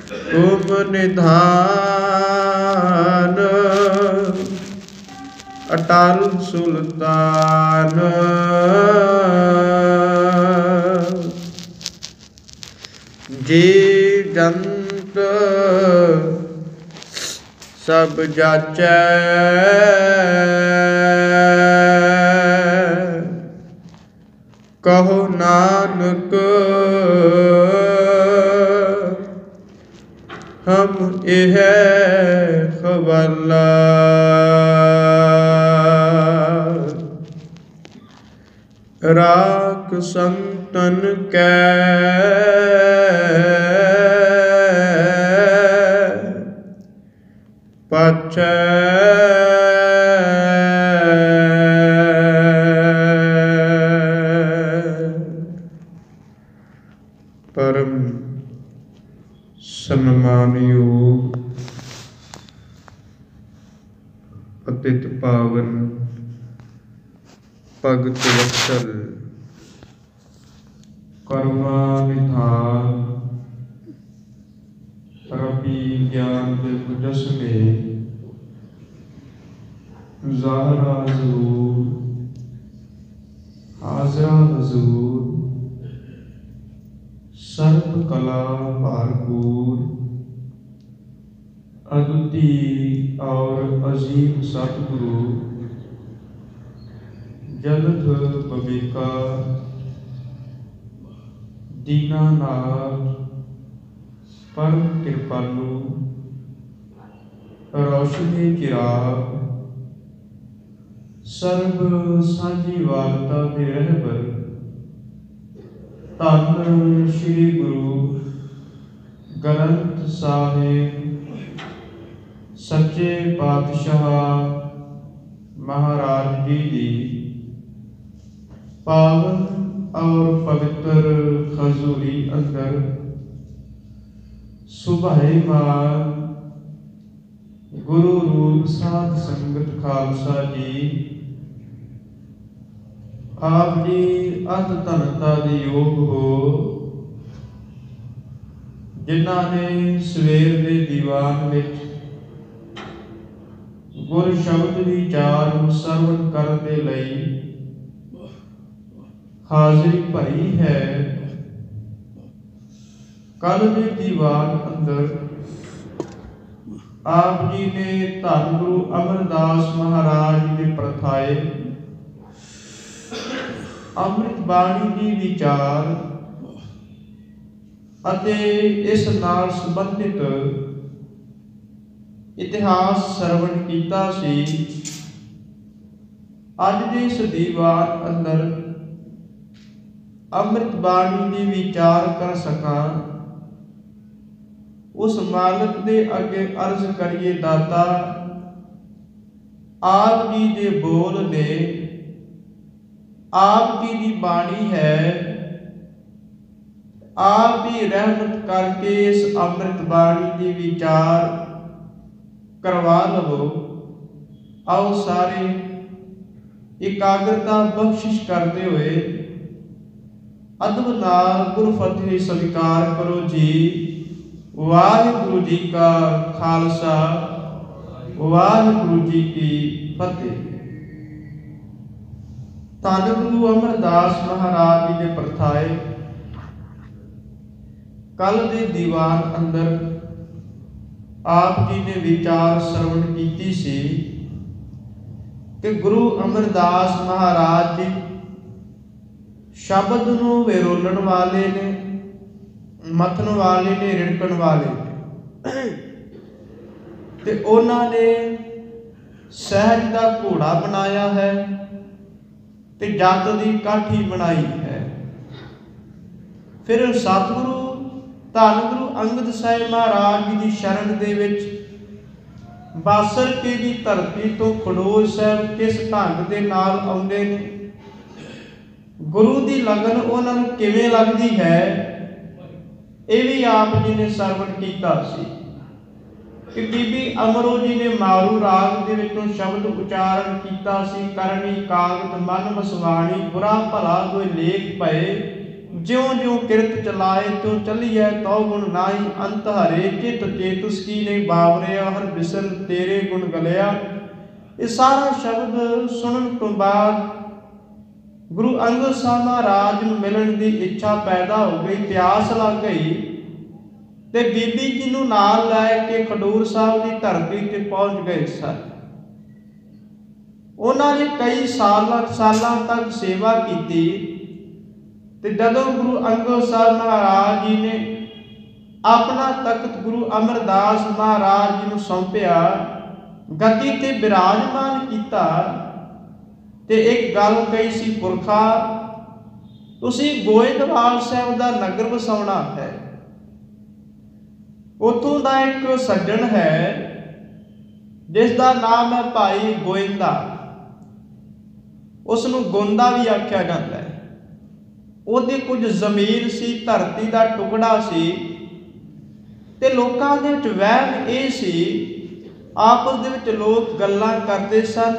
तुम निधान अटल सुल्तान। जीव जंत सब जाचै कहो नानक हम एह खवाला। राख संतन कै पाछै परम सम्मानयोग पतित पावन भगत वत्सल करुणा निधान रबी ज्ञान दिलखुश में ज़ाहरा ज़रूर हाज़रा हज़ूर सर्व कला भरपूर अद्वितीय और अजीम सतगुरु जलद बबिका दीनानाथ परम कृपालु रोशनी चिराग सर्व साझी वालता के रहबर धन श्री गुरु ग्रंथ साहिब सच्चे पातशाह महाराज जी की पावन और पवित्र खजूरी अंदर सुभाईमान गुरु रूप साध संगत खालसा जी आप जी अत धनता दे योग हो जिन्हां ने सवेर दे दीवान विच गुर शब्द विचार सरवण करन दे लई हाजिरी भरी है। कल दे दीवान अंदर आप जी ने धन गुरु अमरदास महाराज जी के प्रथाए अमृत बाणी की विचार अते इस नाल संबंधित इतिहास सरवण कीता सी। अज दे इस दीवान अंदर अमृत बाणी की विचार कर सका उस मालिक दे अगे अर्ज करिए दाता आप जी दे बोल ने आप जी की बाणी है आप भी रहमत करके इस अमृत बाणी की विचार करवा लो। आओ सारे एकाग्रता बख्शिश करते हुए अदब नाल गुरु फतेह स्वीकार करो जी। वाहिगुरु जी का खालसा वाहिगुरु जी की फतेह। धन गुरु अमरदास महाराज जी ने प्रथाए कल दे दीवान अंदर आप जी ने विचार श्रवण की सी कि गुरु अमरदास महाराज जी शब्द नूं विरोलण वाले ने मथन वाले ने रिड़कण वाले ने ते उन्हां ने सहज का घोड़ा बनाया है ते जत दी काठी बनाई है। फिर सतगुरु धन गुरु अंगद साहिब महाराज जी की शरण दे विच बासर के दी धरती तो खडोर साहिब किस ढंग दे नाल आउंदे ने गुरु की लगन उन्होंने किवें लगती है ये भी आप जी ने सरवण किया सी कि बीबी अमरो जी ने मारू राग दे विचों शब्द उचारण किया सी। करनी कागत मन बसवाणी बुरा भला कोई लेख पए ज्यों ज्यों किरत चलाए त्यों चलिए तो गुण नाई अंत हरे चित चेतुस की ने बावरे हर बिसल तेरे गुण गलिया। ये सारा शब्द सुनने तो बाद गुरु अंगद साहब महाराज ਨੂੰ ਮਿਲਣ ਦੀ ਇੱਛਾ ਪੈਦਾ ਹੋ ਗਈ, ਪਿਆਸ ਲੱਗ ਗਈ ਤੇ ਬੀਬੀ ਜੀ ਨੂੰ ਨਾਲ ਲੈ ਕੇ ਖਡੂਰ ਸਾਹਿਬ ਦੀ ਧਰਤੀ ਤੇ ਪਹੁੰਚ ਗਏ ਸਨ। ਉਹਨਾਂ ਨੇ ਕਈ ਸਾਲਾਂ ਤੱਕ ਸੇਵਾ ਕੀਤੀ ਤੇ ਜਦੋਂ ਗੁਰੂ ਅੰਗਦ ਸਾਹਿਬ ਮਹਾਰਾਜ ਜੀ ਨੇ ਆਪਣਾ ਤਖਤ ਗੁਰੂ ਅਮਰਦਾਸ ਮਹਾਰਾਜ ਜੀ ਨੂੰ ਸੌਂਪਿਆ, ਗੱਦੀ ਤੇ ਬਿਰਾਜਮਾਨ ਕੀਤਾ ਤੇ ਇੱਕ ਗੱਲ ਕਹੀ ਸੀ, ਪੁਰਖਾ ਤੁਸੀਂ ਗੋਇੰਦਵਾਲ ਸਾਹਿਬ ਦਾ ਨਗਰ ਵਸਾਉਣਾ ਹੈ। ਉੱਥੋਂ ਦਾ ਇੱਕ ਸੱਜਣ ਹੈ ਜਿਸ ਦਾ ਨਾਮ ਹੈ ਭਾਈ ਗੋਇੰਦਾ, ਉਸ ਨੂੰ ਗੋਂਦਾ ਵੀ ਆਖਿਆ ਜਾਂਦਾ ਹੈ। ਉਹਦੀ ਕੁਝ ਜ਼ਮੀਨ ਸੀ, ਧਰਤੀ ਦਾ ਟੁਕੜਾ ਸੀ ਤੇ ਲੋਕਾਂ ਦੇ ਵਿੱਚ ਵਹਿਮ ਇਹ ਸੀ, ਆਪਸ ਦੇ ਵਿੱਚ ਲੋਕ ਗੱਲਾਂ ਕਰਦੇ ਸਨ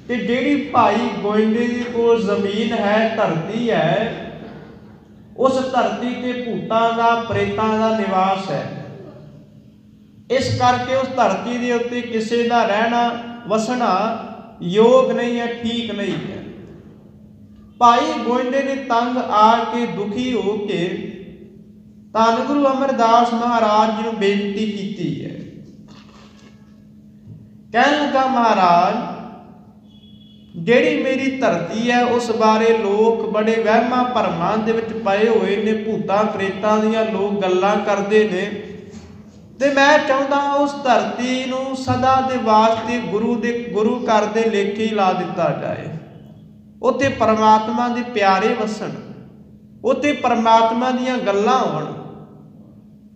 ਕਿ ਜਿਹੜੀ ਭਾਈ ਗੋਇੰਦੇ ਦੇ ਕੋਲ ਜ਼ਮੀਨ ਹੈ, ਧਰਤੀ ਹੈ, ਉਸ ਧਰਤੀ ਤੇ ਭੂਤਾਂ ਦਾ ਪ੍ਰੇਤਾਂ ਦਾ ਨਿਵਾਸ ਹੈ। ਇਸ ਕਰਕੇ ਉਸ ਧਰਤੀ ਦੇ ਉੱਤੇ ਕਿਸੇ ਦਾ ਰਹਿਣਾ ਵਸਣਾ ਯੋਗ ਨਹੀਂ ਹੈ, ਠੀਕ ਨਹੀਂ ਹੈ। ਭਾਈ ਗੋਇੰਦੇ ਨੇ ਤੰਗ ਆ ਕੇ ਦੁਖੀ ਹੋ ਕੇ ਧੰਨ ਗੁਰੂ ਅਮਰਦਾਸ ਮਹਾਰਾਜ ਜੀ ਨੂੰ ਬੇਨਤੀ ਕੀਤੀ ਹੈ। ਕਹਿਣ ਲੱਗਾ, ਮਹਾਰਾਜ ਜਿਹੜੀ ਮੇਰੀ ਧਰਤੀ ਹੈ ਉਸ ਬਾਰੇ ਲੋਕ ਬੜੇ ਵਹਿਮਾਂ ਭਰਮਾਂ ਦੇ ਵਿੱਚ ਪਏ ਹੋਏ ਨੇ, ਭੂਤਾਂ ਪ੍ਰੇਤਾਂ ਦੀਆਂ ਲੋਕ ਗੱਲਾਂ ਕਰਦੇ ਨੇ ਤੇ ਮੈਂ ਚਾਹੁੰਦਾ ਉਸ ਧਰਤੀ ਨੂੰ ਸਦਾ ਦੇ ਵਾਸਤੇ ਗੁਰੂ ਘਰ ਦੇ ਲੇਖੇ ਲਾ ਦਿੱਤਾ ਜਾਏ। ਉੱਥੇ ਪਰਮਾਤਮਾ ਦੇ ਪਿਆਰੇ ਵਸਣ, ਉੱਥੇ ਪਰਮਾਤਮਾ ਦੀਆਂ ਗੱਲਾਂ ਹੋਣ।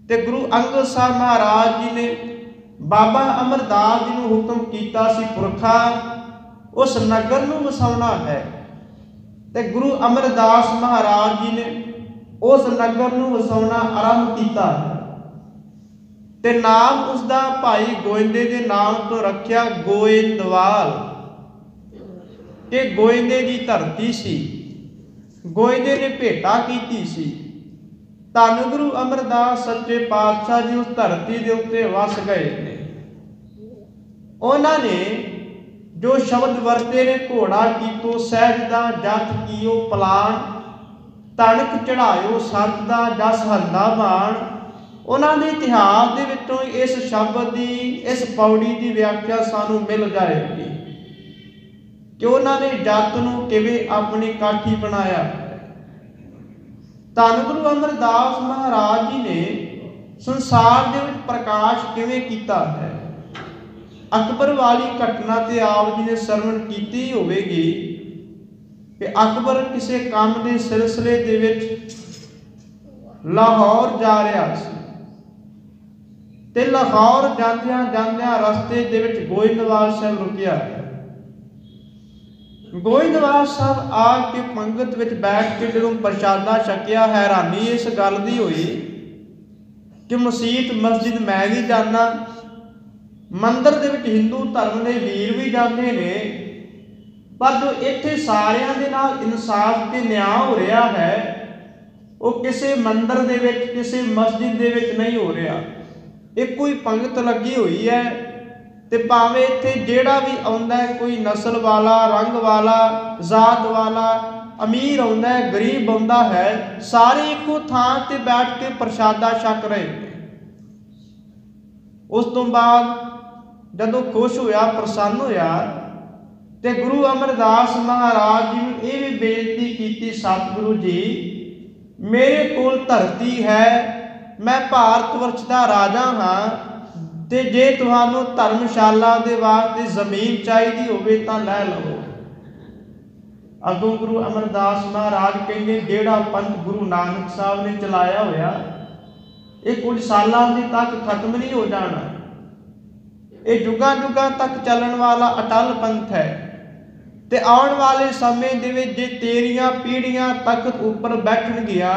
ਤੇ ਗੁਰੂ ਅੰਗਦ ਸਾਹਿਬ ਮਹਾਰਾਜ ਜੀ ਨੇ ਬਾਬਾ ਅਮਰਦਾਸ ਜੀ ਨੂੰ ਹੁਕਮ ਕੀਤਾ ਸੀ, ਪੁਰਖਾ ਉਸ ਨਗਰ ਨੂੰ ਵਸਾਉਣਾ ਹੈ। ਤੇ ਗੁਰੂ ਅਮਰਦਾਸ ਮਹਾਰਾਜ ਜੀ ਨੇ ਉਸ ਨਗਰ ਨੂੰ ਵਸਾਉਣਾ ਆਰੰਭ ਕੀਤਾ ਤੇ ਨਾਮ ਉਸਦਾ ਭਾਈ ਗੋਇੰਦੇ ਦੇ ਨਾਮ ਤੋਂ ਰੱਖਿਆ ਗੋਇੰਦਵਾਲ, ਕਿ ਗੋਇੰਦੇ ਦੀ ਧਰਤੀ ਸੀ। ਗੋਇੰਦੇ ਨੇ ਭੇਟਾ ਕੀਤੀ ਸੀ। ਧੰਨ ਗੁਰੂ ਅਮਰਦਾਸ ਸੱਚੇ ਪਾਤਸ਼ਾਹ ਜੀ ਉਸ ਧਰਤੀ ਦੇ ਉੱਤੇ ਵਸ ਗਏ ਨੇ। ਉਹਨਾਂ ਨੇ ਜੋ ਸ਼ਬਦ ਵਰਤੇ ਨੇ, ਘੋੜਾ ਕੀਤੋ ਸਹਿਜ ਦਾ ਜਥ ਕੀਓ ਪਲਾਨ, ਤਣਕ ਚੜਾਇਓ ਸੱਚ ਦਾ ਜਸ ਹੰਦਾ ਮਾਣ। ਉਹਨਾਂ ਦੇ ਇਤਿਹਾਸ ਦੇ ਵਿੱਚੋਂ ਇਸ ਸ਼ਬਦ ਦੀ, ਇਸ ਪੌੜੀ ਦੀ ਵਿਆਖਿਆ ਸਾਨੂੰ ਮਿਲ ਜਾਏਗੀ ਕਿ ਉਹਨਾਂ ਨੇ ਜੱਤ ਨੂੰ ਕਿਵੇਂ ਆਪਣੀ ਕਾਠੀ ਬਣਾਇਆ। ਧੰਨ ਗੁਰੂ ਅਮਰਦਾਸ ਮਹਾਰਾਜ ਜੀ ਨੇ ਸੰਸਾਰ ਦੇ ਵਿੱਚ ਪ੍ਰਕਾਸ਼ ਕਿਵੇਂ ਕੀਤਾ ਹੈ। ਅਕਬਰ ਵਾਲੀ ਘਟਨਾ ਤੇ ਆਪ ਜੀ ਨੇ ਸਰਵਣ ਕੀਤੀ ਹੋਵੇਗੀ ਕਿ ਅਕਬਰ ਕਿਸੇ ਕੰਮ ਦੇ ਸਿਲਸਿਲੇ ਦੇ ਵਿੱਚ ਲਾਹੌਰ ਜਾ ਰਿਹਾ ਸੀ ਤੇ ਲਾਹੌਰ ਜਾਂਦਿਆਂ ਜਾਂਦਿਆਂ ਰਸਤੇ ਦੇ ਵਿੱਚ ਗੋਇੰਦਵਾਲ ਸਾਹਿਬ ਰੁਕਿਆ। ਗੋਇੰਦਵਾਲ ਸਾਹਿਬ ਆ ਕੇ ਪੰਗਤ ਵਿੱਚ ਬੈਠ ਕੇ ਜਦੋਂ ਪ੍ਰਸ਼ਾਦਾ ਛਕਿਆ, ਹੈਰਾਨੀ ਇਸ ਗੱਲ ਦੀ ਹੋਈ ਕਿ ਮਸੀਤ ਮਸਜਿਦ ਮੈਂ ਵੀ ਜਾਂਦਾ, ਮੰਦਰ ਦੇ ਵਿੱਚ ਹਿੰਦੂ ਧਰਮ ਦੇ ਵੀਰ ਵੀ ਜਾਂਦੇ ਨੇ, ਪਰ ਜੋ ਇੱਥੇ ਸਾਰਿਆਂ ਦੇ ਨਾਲ ਇਨਸਾਫ ਤੇ ਨਿਆਂ ਹੋ ਰਿਹਾ ਹੈ ਉਹ ਕਿਸੇ ਮੰਦਰ ਦੇ ਵਿੱਚ, ਕਿਸੇ ਮਸਜਿਦ ਦੇ ਵਿੱਚ ਨਹੀਂ ਹੋ ਰਿਹਾ। ਇੱਕੋ ਹੀ ਪੰਗਤ ਲੱਗੀ ਹੋਈ ਹੈ ਤੇ ਭਾਵੇਂ ਇੱਥੇ ਜਿਹੜਾ ਵੀ ਆਉਂਦਾ ਹੈ, ਕੋਈ ਨਸਲ ਵਾਲਾ, ਰੰਗ ਵਾਲਾ, ਜ਼ਾਤ ਵਾਲਾ, ਅਮੀਰ ਆਉਂਦਾ ਹੈ, ਗਰੀਬ ਆਉਂਦਾ ਹੈ, ਸਾਰੇ ਇੱਕੋ ਥਾਂ ਤੇ ਬੈਠ ਕੇ ਪ੍ਰਸ਼ਾਦਾ ਛਕ ਰਹੇ ਨੇ। ਉਸ ਤੋਂ ਬਾਅਦ ਜਦੋਂ ਖੁਸ਼ ਹੋਇਆ, ਪ੍ਰਸੰਨ ਹੋਇਆ ਤੇ ਗੁਰੂ ਅਮਰਦਾਸ ਮਹਾਰਾਜ ਜੀ ਨੂੰ ਇਹ ਵੀ ਬੇਨਤੀ ਕੀਤੀ, ਸਤਿਗੁਰੂ ਜੀ ਮੇਰੇ ਕੋਲ ਧਰਤੀ ਹੈ, ਮੈਂ ਭਾਰਤ ਵਰਸ਼ ਦਾ ਰਾਜਾ ਹਾਂ ਤੇ ਜੇ ਤੁਹਾਨੂੰ ਧਰਮਸ਼ਾਲਾ ਦੇ ਵਾਸਤੇ ਜ਼ਮੀਨ ਚਾਹੀਦੀ ਹੋਵੇ ਤਾਂ ਲੈ ਲਵੋ। ਅੱਗੋਂ ਗੁਰੂ ਅਮਰਦਾਸ ਮਹਾਰਾਜ ਕਹਿੰਦੇ, ਜਿਹੜਾ ਪੰਥ ਗੁਰੂ ਨਾਨਕ ਸਾਹਿਬ ਨੇ ਚਲਾਇਆ ਹੋਇਆ ਇਹ ਕੁਝ ਸਾਲਾਂ ਦੇ ਤੱਕ ਖਤਮ ਨਹੀਂ ਹੋ ਜਾਣਾ। ਇਹ ਜੁਗਾਂ ਜੁਗਾਂ ਤੱਕ ਚੱਲਣ ਵਾਲਾ ਅਟਲ ਪੰਥ ਹੈ ਤੇ ਆਉਣ ਵਾਲੇ ਸਮੇਂ ਦੇ ਵਿੱਚ ਜੇ ਤੇਰੀਆਂ ਪੀੜ੍ਹੀਆਂ ਤਖਤ ਉੱਪਰ ਬੈਠਣਗੀਆਂ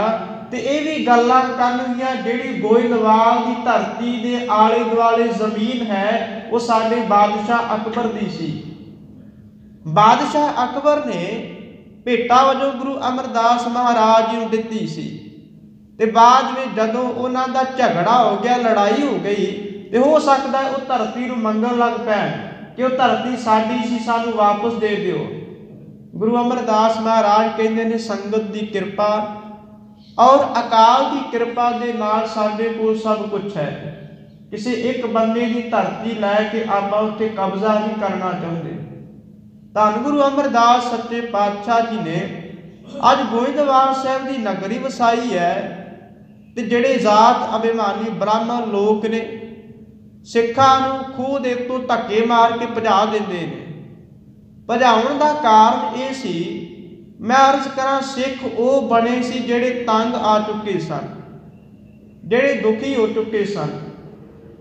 ਤੇ ਇਹ ਵੀ ਗੱਲਾਂ ਕਰਨਗੀਆਂ, ਜਿਹੜੀ ਗੋਇੰਦਵਾਲ ਦੀ ਧਰਤੀ ਦੇ ਆਲੇ ਦੁਆਲੇ ਜ਼ਮੀਨ ਹੈ ਉਹ ਸਾਡੇ ਬਾਦਸ਼ਾਹ ਅਕਬਰ ਦੀ ਸੀ। ਬਾਦਸ਼ਾਹ ਅਕਬਰ ਨੇ ਭੇਟਾ ਵਜੋਂ ਗੁਰੂ ਅਮਰਦਾਸ ਮਹਾਰਾਜ ਜੀ ਨੂੰ ਦਿੱਤੀ ਸੀ। ਤੇ ਬਾਅਦ ਵਿੱਚ ਜਦੋਂ ਉਹਨਾਂ ਦਾ ਝਗੜਾ ਹੋ ਗਿਆ, ਲੜਾਈ ਹੋ ਗਈ, ਤੇ ਹੋ ਸਕਦਾ ਉਹ ਧਰਤੀ ਨੂੰ ਮੰਗਣ ਲੱਗ ਪੈਣ ਕਿ ਉਹ ਧਰਤੀ ਸਾਡੀ ਸੀ, ਸਾਨੂੰ ਵਾਪਸ ਦੇ ਦਿਓ। ਗੁਰੂ ਅਮਰਦਾਸ ਮਹਾਰਾਜ ਕਹਿੰਦੇ ਨੇ ਸੰਗਤ ਦੀ ਕਿਰਪਾ ਔਰ ਅਕਾਲ ਦੀ ਕਿਰਪਾ ਦੇ ਨਾਲ ਸਾਡੇ ਕੋਲ ਸਭ ਕੁਝ ਹੈ। ਕਿਸੇ ਇੱਕ ਬੰਦੇ ਦੀ ਧਰਤੀ ਲੈ ਕੇ ਆਪਾਂ ਉੱਥੇ ਕਬਜ਼ਾ ਨਹੀਂ ਕਰਨਾ ਚਾਹੁੰਦੇ। ਧੰਨ ਗੁਰੂ ਅਮਰਦਾਸ ਸੱਚੇ ਪਾਤਸ਼ਾਹ ਜੀ ਨੇ ਅੱਜ ਗੋਇੰਦਵਾਲ ਸਾਹਿਬ ਦੀ ਨਗਰੀ ਵਸਾਈ ਹੈ। ਤੇ ਜਿਹੜੇ ਜ਼ਾਤ ਅਭਿਮਾਨੀ ਬ੍ਰਾਹਮਣ ਲੋਕ ਨੇ, ਸਿੱਖਾਂ ਨੂੰ ਖੂਹ ਦੇ ਉੱਤੋਂ ਧੱਕੇ ਮਾਰ ਕੇ ਭਜਾ ਦਿੰਦੇ ਨੇ। ਭਜਾਉਣ ਦਾ ਕਾਰਨ ਇਹ ਸੀ, ਮੈਂ ਅਰਜ਼ ਕਰਾਂ, ਸਿੱਖ ਉਹ ਬਣੇ ਸੀ ਜਿਹੜੇ ਤੰਗ ਆ ਚੁੱਕੇ ਸਨ, ਜਿਹੜੇ ਦੁਖੀ ਹੋ ਚੁੱਕੇ ਸਨ।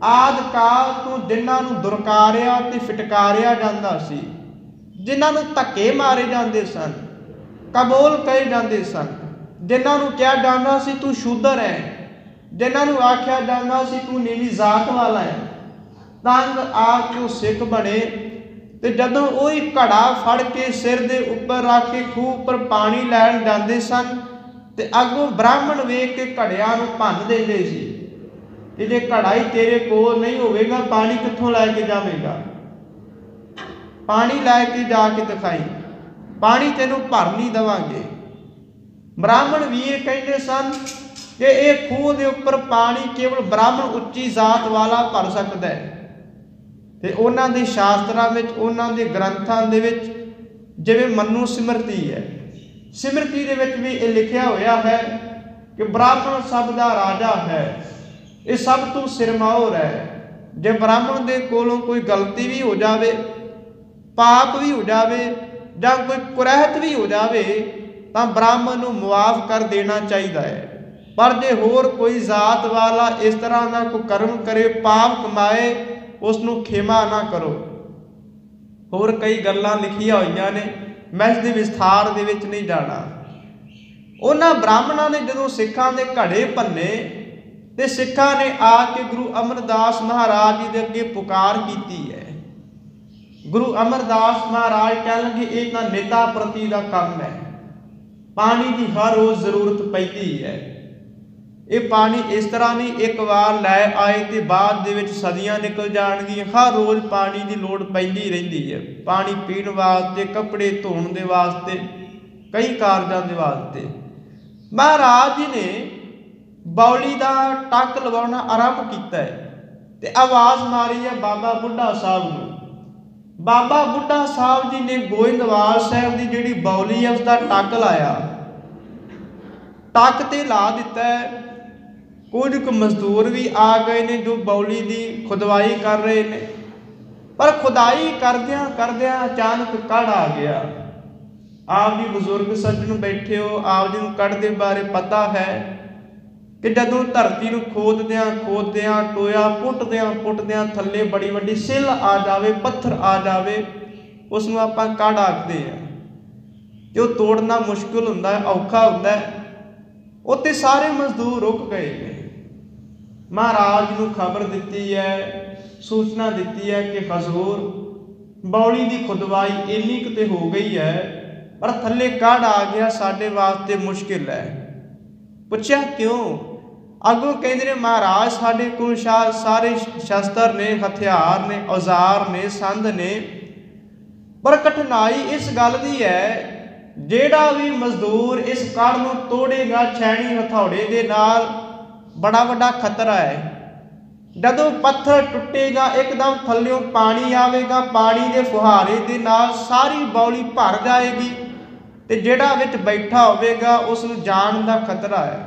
ਆਦਿ ਕਾਲ ਤੋਂ ਜਿਨ੍ਹਾਂ ਨੂੰ ਦੁਰਕਾਰਿਆ ਤੇ ਫਿਟਕਾਰਿਆ ਜਾਂਦਾ ਸੀ, ਜਿਨ੍ਹਾਂ ਨੂੰ ਧੱਕੇ ਮਾਰੇ ਜਾਂਦੇ ਸਨ, ਕਬੂਲ ਕਹੇ ਜਾਂਦੇ ਸਨ, ਜਿਨ੍ਹਾਂ ਨੂੰ ਕਿਹਾ ਜਾਂਦਾ ਸੀ ਤੂੰ ਸ਼ੂਦਰ ਹੈ, ਜਿਨ੍ਹਾਂ ਨੂੰ ਆਖਿਆ ਜਾਂਦਾ ਸੀ ਤੂੰ ਨੀਵੀਂ ਜ਼ਾਤ ਵਾਲਾ ਹੈ, ਤੰਗ ਆ ਕੇ ਉਹ ਸਿੱਖ ਬਣੇ। ਤੇ ਜਦੋਂ ਉਹ ਹੀ ਘੜਾ ਫੜ ਕੇ ਸਿਰ ਦੇ ਉੱਪਰ ਰੱਖ ਕੇ ਖੂਹ ਉੱਪਰ ਪਾਣੀ ਲੈਣ ਜਾਂਦੇ ਸਨ, ਤੇ ਅੱਗੋਂ ਬ੍ਰਾਹਮਣ ਵੇਖ ਕੇ ਘੜਿਆਂ ਨੂੰ ਭੰਨ ਦਿੰਦੇ ਸੀ ਕਿ ਜੇ ਘੜਾ ਹੀ ਤੇਰੇ ਕੋਲ ਨਹੀਂ ਹੋਵੇਗਾ, ਪਾਣੀ ਕਿੱਥੋਂ ਲੈ ਕੇ ਜਾਵੇਗਾ? ਪਾਣੀ ਲੈ ਕੇ ਜਾ ਕੇ ਦਿਖਾਈ, ਪਾਣੀ ਤੈਨੂੰ ਭਰ ਨਹੀਂ ਦੇਵਾਂਗੇ। ਬ੍ਰਾਹਮਣ ਵੀਰ ਕਹਿੰਦੇ ਸਨ ਕਿ ਇਹ ਖੂਹ ਦੇ ਉੱਪਰ ਪਾਣੀ ਕੇਵਲ ਬ੍ਰਾਹਮਣ ਉੱਚੀ ਜ਼ਾਤ ਵਾਲਾ ਭਰ ਸਕਦਾ ਹੈ। ਤੇ ਉਹਨਾਂ ਦੇ ਸ਼ਾਸਤਰਾਂ ਵਿੱਚ, ਉਹਨਾਂ ਦੇ ਗ੍ਰੰਥਾਂ ਦੇ ਵਿੱਚ, ਜਿਵੇਂ ਮਨੂ ਸਿਮਰਤੀ ਹੈ, ਸਿਮਰਤੀ ਦੇ ਵਿੱਚ ਵੀ ਇਹ ਲਿਖਿਆ ਹੋਇਆ ਹੈ ਕਿ ਬ੍ਰਾਹਮਣ ਸਭ ਦਾ ਰਾਜਾ ਹੈ, ਇਹ ਸਭ ਤੋਂ ਸਿਰਮੌਰ ਹੈ। ਜੇ ਬ੍ਰਾਹਮਣ ਦੇ ਕੋਲੋਂ ਕੋਈ ਗਲਤੀ ਵੀ ਹੋ ਜਾਵੇ, ਪਾਪ ਵੀ ਹੋ ਜਾਵੇ, ਜਾਂ ਕੋਈ ਕੁਰਹਿਤ ਵੀ ਹੋ ਜਾਵੇ, ਤਾਂ ਬ੍ਰਾਹਮਣ ਨੂੰ ਮੁਆਫ ਕਰ ਦੇਣਾ ਚਾਹੀਦਾ ਹੈ। ਪਰ ਜੇ ਹੋਰ ਕੋਈ ਜ਼ਾਤ ਵਾਲਾ ਇਸ ਤਰ੍ਹਾਂ ਦਾ ਕੋਈ ਕਰਮ ਕਰੇ, ਪਾਪ ਕਮਾਏ, ਉਸ ਨੂੰ ਖਿਮਾ ਨਾ ਕਰੋ। ਹੋਰ ਕਈ ਗੱਲਾਂ ਲਿਖੀਆਂ ਹੋਈਆਂ ਨੇ, ਮੈਂ ਇਸ ਦੇ ਵਿਸਥਾਰ ਦੇ ਵਿੱਚ ਨਹੀਂ ਜਾਣਾ। ਉਹਨਾਂ ਬ੍ਰਾਹਮਣਾਂ ਨੇ ਜਦੋਂ ਸਿੱਖਾਂ ਦੇ ਘੜੇ ਭੰਨੇ, ਤੇ ਸਿੱਖਾਂ ਨੇ ਆ ਕੇ ਗੁਰੂ ਅਮਰਦਾਸ ਮਹਾਰਾਜ ਜੀ ਦੇ ਅੱਗੇ ਪੁਕਾਰ ਕੀਤੀ ਹੈ। ਗੁਰੂ ਅਮਰਦਾਸ ਮਹਾਰਾਜ ਕਹਿਣ ਲੱਗੇ ਇਹ ਤਾਂ ਨੇਤਾ ਪ੍ਰਤੀ ਦਾ ਕੰਮ ਹੈ, ਪਾਣੀ ਦੀ ਹਰ ਰੋਜ਼ ਜ਼ਰੂਰਤ ਪੈਂਦੀ ਹੈ। ਇਹ ਪਾਣੀ ਇਸ ਤਰ੍ਹਾਂ ਨਹੀਂ ਇੱਕ ਵਾਰ ਲੈ ਆਏ ਤੇ ਬਾਅਦ ਦੇ ਵਿੱਚ ਸਦੀਆਂ ਨਿਕਲ ਜਾਣਗੀਆਂ, ਹਰ ਰੋਜ਼ ਪਾਣੀ ਦੀ ਲੋੜ ਪੈਂਦੀ ਰਹਿੰਦੀ ਹੈ। ਪਾਣੀ ਪੀਣ ਵਾਸਤੇ, ਕੱਪੜੇ ਧੋਣ ਦੇ ਵਾਸਤੇ, ਕਈ ਕਾਰਜਾਂ ਦੇ ਵਾਸਤੇ। ਮਹਾਰਾਜ ਜੀ ਨੇ ਬਾਉਲੀ ਦਾ ਟੱਕ ਲਗਾਉਣਾ ਆਰੰਭ ਕੀਤਾ ਹੈ ਤੇ ਆਵਾਜ਼ ਮਾਰੀ ਹੈ ਬਾਬਾ ਬੁੱਢਾ ਸਾਹਿਬ ਨੂੰ। ਬਾਬਾ ਬੁੱਢਾ ਸਾਹਿਬ ਜੀ ਨੇ ਗੋਇੰਦਵਾਲ ਸਾਹਿਬ ਦੀ ਜਿਹੜੀ ਬਾਉਲੀ ਹੈ ਉਸਦਾ ਟੱਕ ਲਾਇਆ, ਟੱਕ ਤੇ ਲਾ ਦਿੱਤਾ ਹੈ। ਕੁਝ ਕੁ ਮਜ਼ਦੂਰ ਵੀ ਆ ਗਏ ਨੇ ਜੋ ਬਾਉਲੀ ਦੀ ਖੁਦਵਾਈ ਕਰ ਰਹੇ ਨੇ, ਪਰ ਖੁਦਾਈ ਕਰਦਿਆਂ ਕਰਦਿਆਂ ਅਚਾਨਕ ਕੜ ਆ ਗਿਆ। ਆਪ ਜੀ ਬਜ਼ੁਰਗ ਸੱਜਣ ਬੈਠੇ ਹੋ, ਆਪ ਜੀ ਨੂੰ ਕੜ ਦੇ ਬਾਰੇ ਪਤਾ ਹੈ ਕਿ ਜਦੋਂ ਧਰਤੀ ਨੂੰ ਖੋਦਦਿਆਂ ਖੋਦਦਿਆਂ, ਟੋਇਆ ਪੁੱਟਦਿਆਂ ਥੱਲੇ ਬੜੀ ਵੱਡੀ ਸਿੱਲ ਆ ਜਾਵੇ, ਪੱਥਰ ਆ ਜਾਵੇ, ਉਸ ਨੂੰ ਆਪਾਂ ਕੜ ਆਖਦੇ ਹਾਂ। ਤੇ ਉਹ ਤੋੜਨਾ ਮੁਸ਼ਕਿਲ ਹੁੰਦਾ ਹੈ, ਔਖਾ ਹੁੰਦਾ ਹੈ। ਉੱਥੇ ਸਾਰੇ ਮਜ਼ਦੂਰ ਰੁਕ ਗਏ ਨੇ। ਮਹਾਰਾਜ ਨੂੰ ਖਬਰ ਦਿੱਤੀ ਹੈ, ਸੂਚਨਾ ਦਿੱਤੀ ਹੈ ਕਿ ਹਜ਼ੂਰ ਬਾਉਲੀ ਦੀ ਖੁਦਵਾਈ ਇੰਨੀ ਕੁ ਤੇ ਹੋ ਗਈ ਹੈ, ਪਰ ਥੱਲੇ ਕੜ ਆ ਗਿਆ, ਸਾਡੇ ਵਾਸਤੇ ਮੁਸ਼ਕਿਲ ਹੈ। ਪੁੱਛਿਆ ਕਿਉਂ? ਅੱਗੋਂ ਕਹਿੰਦੇ ਨੇ ਮਹਾਰਾਜ ਸਾਡੇ ਕੋਲ ਸਾਰੇ ਸ਼ਸਤਰ ਨੇ, ਹਥਿਆਰ ਨੇ, ਔਜ਼ਾਰ ਨੇ, ਸੰਦ ਨੇ, ਪਰ ਕਠਿਨਾਈ ਇਸ ਗੱਲ ਦੀ ਹੈ ਜਿਹੜਾ ਵੀ ਮਜ਼ਦੂਰ ਇਸ ਕੜ ਨੂੰ ਤੋੜੇਗਾ ਛੈਣੀ ਹਥੌੜੇ ਦੇ ਨਾਲ, ਬੜਾ ਵੱਡਾ ਖਤਰਾ ਹੈ। ਜਦੋਂ ਪੱਥਰ ਟੁੱਟੇਗਾ, ਇੱਕਦਮ ਥੱਲਿਓਂ ਪਾਣੀ ਆਵੇਗਾ, ਪਾਣੀ ਦੇ ਫੁਹਾਰੇ ਦੇ ਨਾਲ ਸਾਰੀ ਬਾਉਲੀ ਭਰ ਜਾਏਗੀ, ਤੇ ਜਿਹੜਾ ਵਿੱਚ ਬੈਠਾ ਹੋਵੇਗਾ ਉਸ ਨੂੰ ਜਾਣ ਦਾ ਖਤਰਾ ਹੈ,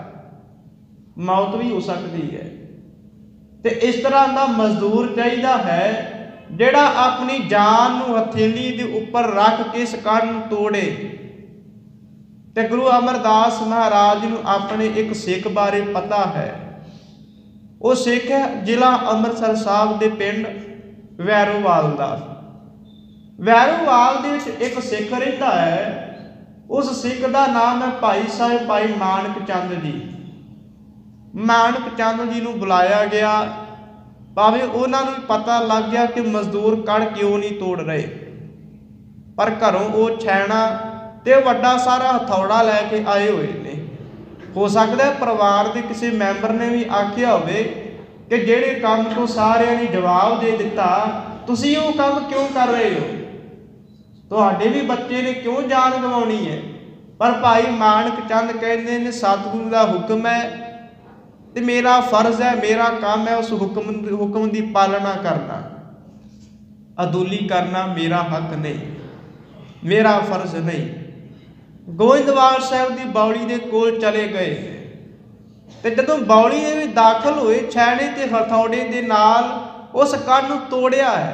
ਮੌਤ ਵੀ ਹੋ ਸਕਦੀ ਹੈ। ਤੇ ਇਸ ਤਰ੍ਹਾਂ ਦਾ ਮਜ਼ਦੂਰ ਚਾਹੀਦਾ ਹੈ ਜਿਹੜਾ ਆਪਣੀ ਜਾਨ ਨੂੰ ਹਥੇਲੀ ਦੇ ਉੱਪਰ ਰੱਖ ਕੇ ਇਸ ਕੜ ਨੂੰ ਤੋੜੇ। ਤੇ ਗੁਰੂ ਅਮਰਦਾਸ ਮਹਾਰਾਜ ਨੂੰ ਆਪਣੇ ਇੱਕ ਸਿੱਖ ਬਾਰੇ ਪਤਾ ਹੈ। ਉਹ ਸਿੱਖ ਹੈ ਜ਼ਿਲ੍ਹਾ ਅੰਮ੍ਰਿਤਸਰ ਸਾਹਿਬ ਦੇ ਪਿੰਡ ਵੈਰੋਵਾਲ ਦਾ। ਵੈਰੋਵਾਲ ਦੇ ਵਿੱਚ ਇੱਕ ਸਿੱਖ ਰਹਿੰਦਾ ਹੈ। ਉਸ ਸਿੱਖ ਦਾ ਨਾਮ ਹੈ ਭਾਈ ਸਾਹਿਬ ਭਾਈ ਮਾਨਕ ਚੰਦ ਜੀ। ਮਾਨਕ ਚੰਦ ਜੀ ਨੂੰ ਬੁਲਾਇਆ ਗਿਆ, ਭਾਵੇਂ ਉਹਨਾਂ ਨੂੰ ਪਤਾ ਲੱਗ ਗਿਆ ਕਿ ਮਜ਼ਦੂਰ ਕੜ ਕਿਉਂ ਨਹੀਂ ਤੋੜ ਰਹੇ, ਪਰ ਘਰੋਂ ਉਹ ਛੈਣਾ ਤੇ ਵੱਡਾ ਸਾਰਾ ਹਥੌੜਾ ਲੈ ਕੇ ਆਏ ਹੋਏ ਨੇ। ਹੋ ਸਕਦਾ ਪਰਿਵਾਰ ਦੇ ਕਿਸੇ ਮੈਂਬਰ ਨੇ ਵੀ ਆਖਿਆ ਹੋਵੇ ਕਿ ਜਿਹੜੇ ਕੰਮ ਤੋਂ ਸਾਰਿਆਂ ਨੇ ਜਵਾਬ ਦੇ ਦਿੱਤਾ, ਤੁਸੀਂ ਉਹ ਕੰਮ ਕਿਉਂ ਕਰ ਰਹੇ ਹੋ? ਤੁਹਾਡੇ ਵੀ ਬੱਚੇ ਨੇ, ਕਿਉਂ ਜਾਨ ਗਵਾਉਣੀ ਹੈ? ਪਰ ਭਾਈ ਮਾਣਕ ਚੰਦ ਕਹਿੰਦੇ ਨੇ ਸਤਿਗੁਰੂ ਦਾ ਹੁਕਮ ਹੈ ਤੇ ਮੇਰਾ ਫਰਜ਼ ਹੈ, ਮੇਰਾ ਕੰਮ ਹੈ ਉਸ ਹੁਕਮ ਦੀ ਪਾਲਣਾ ਕਰਨਾ। ਅਦੁੱਲੀ ਕਰਨਾ ਮੇਰਾ ਹੱਕ ਨਹੀਂ, ਮੇਰਾ ਫਰਜ਼ ਨਹੀਂ। ਗੋਇੰਦਵਾਲ ਸਾਹਿਬ ਦੀ ਬਾਉਲੀ ਦੇ ਕੋਲ ਚਲੇ ਗਏ ਤੇ ਜਦੋਂ ਬਾਉਲੀ ਦੇ ਵਿੱਚ ਦਾਖਲ ਹੋਏ, ਛੈਣੇ ਤੇ ਹਥੌੜੇ ਦੇ ਨਾਲ ਉਸ ਕੰਨ ਨੂੰ ਤੋੜਿਆ ਹੈ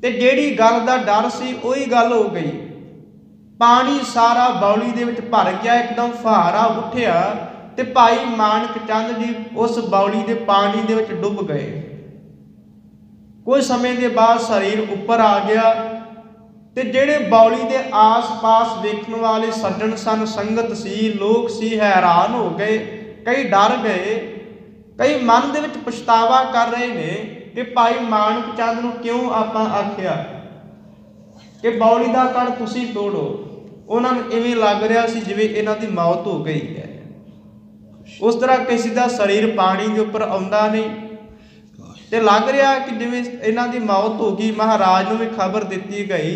ਤੇ ਜਿਹੜੀ ਗੱਲ ਦਾ ਡਰ ਸੀ ਉਹੀ ਗੱਲ ਹੋ ਗਈ। ਪਾਣੀ ਸਾਰਾ ਬਾਉਲੀ ਦੇ ਵਿੱਚ ਭਰ ਗਿਆ, ਇੱਕਦਮ ਫੁਹਾਰਾ ਉੱਠਿਆ ਤੇ ਭਾਈ ਮਾਣਕ ਚੰਦ ਜੀ ਉਸ ਬਾਉਲੀ ਦੇ ਪਾਣੀ ਦੇ ਵਿੱਚ ਡੁੱਬ ਗਏ। ਕੁਝ ਸਮੇਂ ਦੇ ਬਾਅਦ ਸਰੀਰ ਉੱਪਰ ਆ ਗਿਆ ਤੇ ਜਿਹੜੇ ਬਾਉਲੀ ਦੇ ਆਸ-ਪਾਸ ਵੇਖਣ ਵਾਲੇ ਸੱਜਣ ਸਨ, ਸੰਗਤ ਸੀ, ਲੋਕ ਸੀ, ਹੈਰਾਨ ਹੋ ਗਏ, ਕਈ ਡਰ ਗਏ, ਕਈ ਮਨ ਦੇ ਵਿੱਚ ਪਛਤਾਵਾ ਕਰ ਰਹੇ ਨੇ ਕਿ ਭਾਈ ਮਾਣਕ ਚੰਦ ਨੂੰ ਕਿਉਂ ਆਪਾਂ ਆਖਿਆ ਕਿ ਬਾਉਲੀ ਦਾ ਕਣ ਤੁਸੀਂ ਤੋੜੋ। ਉਹਨਾਂ ਨੂੰ ਇਵੇਂ ਲੱਗ ਰਿਹਾ ਸੀ ਜਿਵੇਂ ਇਹਨਾਂ ਦੀ ਮੌਤ ਹੋ ਗਈ ਹੈ। ਉਸ ਤਰ੍ਹਾਂ ਕਿਸੇ ਦਾ ਸਰੀਰ ਪਾਣੀ ਦੇ ਉੱਪਰ ਆਉਂਦਾ ਨਹੀਂ ਤੇ ਲੱਗ ਰਿਹਾ ਕਿ ਜਿਵੇਂ ਇਹਨਾਂ ਦੀ ਮੌਤ ਹੋ ਗਈ। ਮਹਾਰਾਜ ਨੂੰ ਵੀ ਖਬਰ ਦਿੱਤੀ ਗਈ